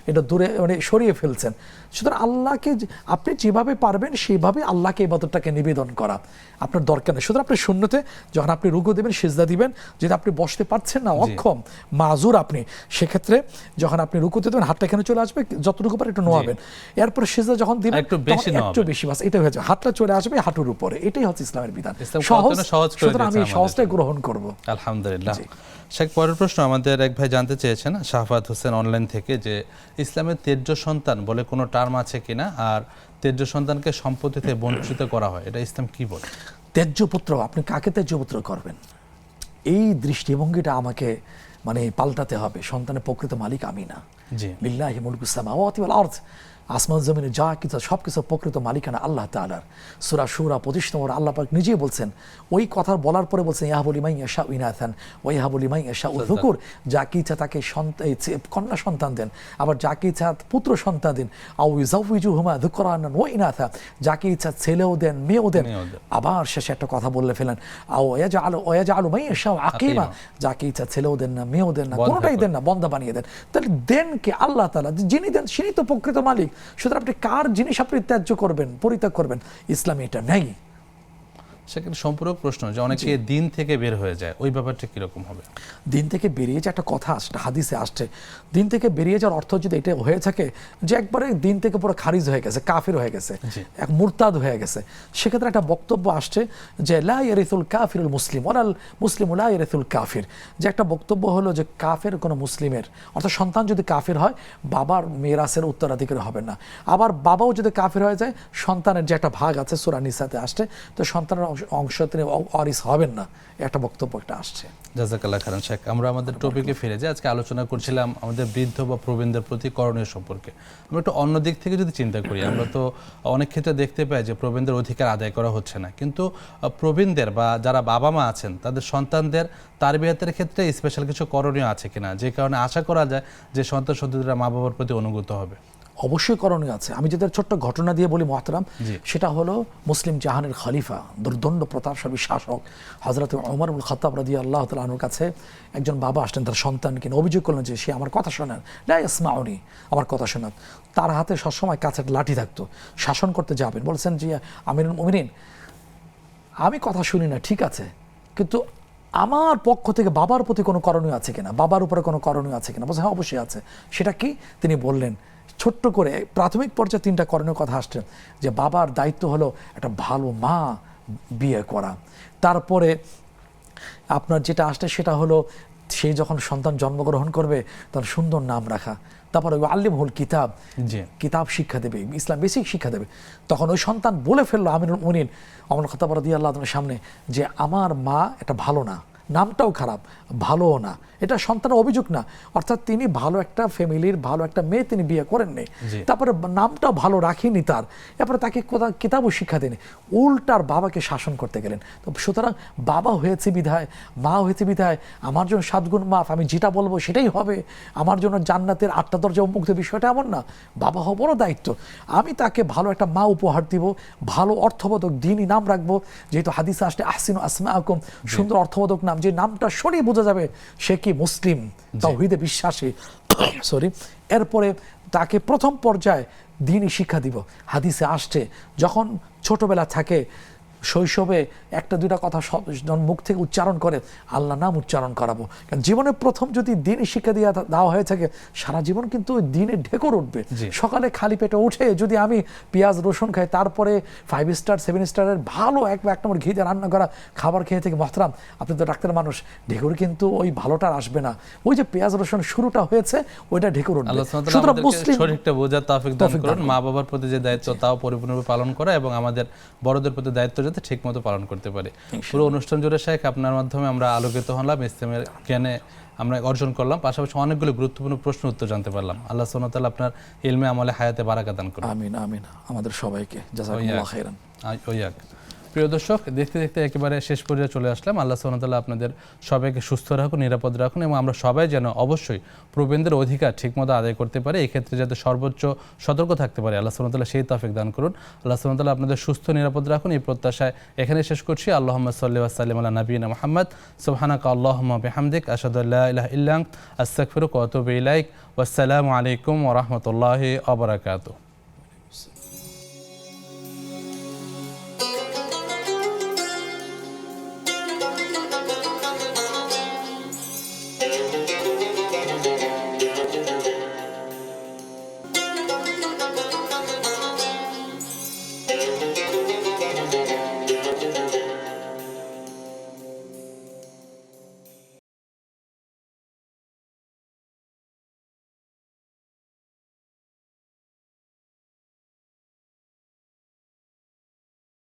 Speaker 2: এটা দূরে সরিয়ে ফেলছেন। সুতরাং আল্লাহকে আপনি যেভাবে পারবেন সেইভাবে আল্লাহকে ইবাদতটাকে নিবেদন করা আপনার দরকার নেই। সুতরাং আপনি শূন্যতে যখন আপনি রুকু দেবেন, সিজদা দিবেন, যদি আপনি বসতে পারছেন না, অক্ষম, মাজুর আপনি, সেক্ষেত্রে যখন আপনি রুকুতে দেবেন, হাতটা এখানে চলে আসবে, যতটুকু পারে একটু নোয়াবেন, এরপর সিজদা যখন দিবেন একটু বেশি, বাস এটা হয়ে যাবে, হাতটা চলে আসবে হাঁটুর উপরে, এটাই হচ্ছে ইসলামের বিধান, সহজ। সুতরাং আমি সহজটাই গ্রহণ করব।
Speaker 1: আলহামদুলিল্লাহ। শেখ, পরের প্রশ্ন আমাদের এক ভাই জানতে চেয়েছেন শাহফাত হোসেন অনলাইন থেকে, যে ইসলামের তেজ্য সন্তান বলে কোনো টার্ম আছে কিনা, আর তেজ্য সন্তানকে সম্পত্তিতে বঞ্চিত করা হয়, এটা ইসলাম কি বলে?
Speaker 2: তেজ্য পুত্র, আপনি কাকে তেজ্য পুত্র করবেন, এই দৃষ্টিভঙ্গিটা আমাকে পাল্টাতে হবে। সন্তানের প্রকৃত মালিক আমি না, লিল্লাহি মুলকুস সামাওয়াতি ওয়াল আরদ, আসমান জমিনে যা কিছু সব কিছু প্রকৃত মালিকানা আল্লাহ তাআলার। সূরা শুরা 25 নম্বর আল্লাহ পাক নিজেই বলছেন, ওই কথা বলার পরে বলছেন ইয়াহাবু লিমান ইয়াশাউ ইনাথান ওয়া ইয়াহাবু লিমান ইয়াশাউ যুকুর, যাকে ইচ্ছা তাকে কন্যা সন্তান দেন, আবার যাকে ইচ্ছা পুত্র সন্তান দেন, আও ইউযাউযুহুমা যুকরানান ওয়া ইনাথা, যাকে ইচ্ছা ছেলেও দেন মেয়েও দেন। আবার শেষে একটা কথা বলে ফেলেন, আও ইয়াজআলু মান ইয়াশাউ আকিমা, যাকে ইচ্ছা ছেলেও দেন না মেয়েও দেন না, কোনোটাই দেন না, বন্দা বানিয়ে দেন। তাহলে দেন কে? আল্লাহ তাআলা। যিনি দেন তিনি তো প্রকৃত মালিক। সুতরাং আপনি কার জিনিস আপনি ত্যায্য করবেন, পরিত্যাগ করবেন? ইসলামে এটা নেই।
Speaker 1: সেখানে সম্পূরক প্রশ্ন যে অনেকে দিন থেকে বের হয়ে যায়, ওই ব্যাপারটা কিরকম হবে?
Speaker 2: দিন থেকে বেরিয়ে যে একটা কথা আসছে, হাদিসে আসছে, দিন থেকে বেরিয়ে যাওয়ার অর্থ যদি এটা হয়ে থাকে যে একবারে দিন থেকে পুরো খারিজ হয়ে গেছে, কাফির হয়ে গেছে, এক মুরতাদ হয়ে গেছে, সেক্ষেত্রে একটা বক্তব্য আসছে যে লা ইয়ারিসুল কাফিরুল মুসলিম ওয়ালাল মুসলিমু লা ইয়ারিসুল কাফির, যে একটা বক্তব্য হলো যে কাফের কোনো মুসলিমের, অর্থাৎ সন্তান যদি কাফির হয় বাবার মিরাসের উত্তরাধিকারী হবে না। আবার বাবাও যদি কাফির হয়ে যায় সন্তানের যে একটা ভাগ আছে সূরা নিসাতে আসছে, তো সন্তানের অংশ তিনি ওয়ারিস হবেন না, একটা বক্তব্য একটা আসছে।
Speaker 1: জাযাকাল্লাহ খাইরান শেখ। আমরা আমাদের টপিকে ফিরে যাই। আজকে আলোচনা করছিলাম আমাদের বৃদ্ধ বা প্রবীণদের প্রতি করণীয় সম্পর্কে। আমরা একটু অন্য দিক থেকে যদি চিন্তা করি, আমরা তো অনেক ক্ষেত্রে দেখতে পাই যে প্রবীণদের অধিকার আদায় করা হচ্ছে না, কিন্তু প্রবীণদের বা যারা বাবা মা আছেন তাদের সন্তানদের তারবিয়াতের ক্ষেত্রে স্পেশাল কিছু করণীয় আছে কিনা, যে কারণে আশা করা যায় যে সন্তান সন্ততিরা মা বাবার প্রতি অনুগত হবে?
Speaker 2: অবশ্যই করণীয় আছে। আমি যদি ছোট্ট ঘটনা দিয়ে বলি মহতারাম, সেটা হলো মুসলিম জাহানের খলিফা, দুর্দণ্ড প্রতাপশালী শাসক হযরত ওমর ইবনে খাত্তাব রাদিয়াল্লাহু তাআলা আনহুর কাছে একজন বাবা আসলেন, তার সন্তানকে অভিযোগ করলেন যে সে আমার কথা শোনেন, লা ইয়াসমাউনি, আমার কথা শোনান। তার হাতে সবসময় কাছের লাঠি থাকতো, শাসন করতে যাবেন, বলছেন যে আমিরুল মুমিনিন, আমি কথা শুনি না ঠিক আছে, কিন্তু আমার পক্ষ থেকে বাবার প্রতি কোনো করণীয় আছে কিনা, বাবার উপরে কোনো করণীয় আছে কিনা? বলছে হ্যাঁ অবশ্যই আছে। সেটা কি? তিনি বললেন ছোট্ট করে প্রাথমিক পর্যায়ে 3টা করণীয় কথা আসছেন, যে বাবার দায়িত্ব হলো একটা ভালো মা বিয়ে করা, তারপরে আপনার যেটা আসছে সেটা হলো সে যখন সন্তান জন্মগ্রহণ করবে তার সুন্দর নাম রাখা, তারপরে আল্লিমহুল কিতাব, কিতাব শিক্ষা দেবে, ইসলাম বেসিক শিক্ষা দেবে। তখন ওই সন্তান বলে ফেললো আমিরুল মুমিনিন ওমর খাত্তাব রাদিয়াল্লাহু তাআলার সামনে যে আমার মা এটা ভালো না, নামটাও খারাপ, ভালোও না, এটা সন্তানের অভিযোগ না, অর্থাৎ তিনি ভালো একটা ফ্যামিলির ভালো একটা মেয়ে তিনি বিয়ে করেননি, তারপরে নামটাও ভালো রাখেনি তার, এরপরে তাকে কোথাও কিতাবও শিক্ষা দেয়নি, উল্টার বাবাকে শাসন করতে গেলেন। তো সুতরাং বাবা হয়েছে বিধায়, মা হয়েছে বিধায় আমার জন্য 7 গুণ মাফ, আমি যেটা বলবো সেটাই হবে, আমার জন্য জান্নাতের 8টা দরজা উন্মুক্ত, বিষয়টা এমন না। বাবা হবারও দায়িত্ব, আমি তাকে ভালো একটা মা উপহার দিব, ভালো অর্থবোধক দিনই নাম রাখবো, যেহেতু হাদিসে আসলে আহসিনু আসমাআকুম, সুন্দর অর্থবোধক নাম, যে নামটা শুনেই বোঝা যাবে সে কি মুসলিম, তাওহীদে বিশ্বাসী। এরপরে তাকে প্রথম পর্যায়ে দ্বীনি শিক্ষা দিব। হাদিসে আসছে যখন ছোটবেলা থাকে শৈশবে 1-2টা কথা সব মুখ থেকে উচ্চারণ করে আল্লাহ নাম উচ্চারণ করাবো, কারণ জীবনে প্রথম যদি দ্বীনি শিক্ষা দেওয়া হয়ে থাকে সারা জীবন কিন্তু ওই দ্বীনের ঢেকুর উঠবে। সকালে খালি পেটে উঠে যদি আমি পেঁয়াজ রসুন খাই, তারপরে 5 স্টার 7 স্টারের ভালো এক নম্বর ঘিতে রান্না করা খাবার খেয়ে থেকে মহতরাম, আপনি তো ডাক্তার মানুষ, ঢেকুর কিন্তু ওই ভালোটা আসবে না, ওই যে পেঁয়াজ রসুন শুরুটা হয়েছে ওইটা ঢেকুর উঠবে। সুতরাং মুসলিম শরীরটা বোঝার তৌফিক দান করুন, মা বাবার প্রতি যে দায়িত্ব তাও পরিপূর্ণরূপে পালন করা এবং আমাদের বড়দের প্রতি দায়িত্ব যাতে ঠিকমতো পালন করতে পারে। পুরো অনুষ্ঠান জুড়ে শেখ আপনার মাধ্যমে আমরা আলোকিত হলাম, ইসলামের জ্ঞানে আমরা অর্জন করলাম, পাশাপাশি অনেকগুলো গুরুত্বপূর্ণ প্রশ্ন উত্তর জানতে পারলাম। আল্লাহ সুবহানাহু ওয়া তাআলা আপনার ইলমে আমলে হায়াতে বারাকা দান করুন। আমিন আমিন, আমাদের সবাইকে জাযাকুমুল্লাহু খাইরান।
Speaker 1: ওয়াইয়াক। প্রিয় দর্শক, দেখতে দেখতে একেবারে শেষ পর্যায়ে চলে আসলাম। আল্লাহ সুবহানাহু ওয়া তাআলা আপনাদের সবাইকে সুস্থ রাখুন, নিরাপদ রাখুন এবং আমরা সবাই যেন অবশ্যই প্রবীণদের অধিকার ঠিকমতো আদায় করতে পারে, এই ক্ষেত্রে যাতে সর্বোচ্চ সতর্ক থাকতে পারে আল্লাহ সুবহানাহু ওয়া তাআলা সেই তৌফিক দান করুন। আল্লাহ সুবহানাহু ওয়া তাআলা আপনাদের সুস্থ নিরাপদ রাখুন, এই প্রত্যাশায় এখানে শেষ করছি। আল্লাহুম্মা সাল্লি ওয়া সাল্লিম আলা নাবিয়িনা মুহাম্মদ, সুবহানাকা আল্লাহুম্মা বিহামদিক, আশহাদু আল্লা ইলাহা ইল্লা আনতা, আস্তাগফিরুকা ওয়া আতুবু ইলাইক। ওয়াসসালামু আলাইকুম ওয়া রাহমাতুল্লাহি ওয়া বারাকাতুহু।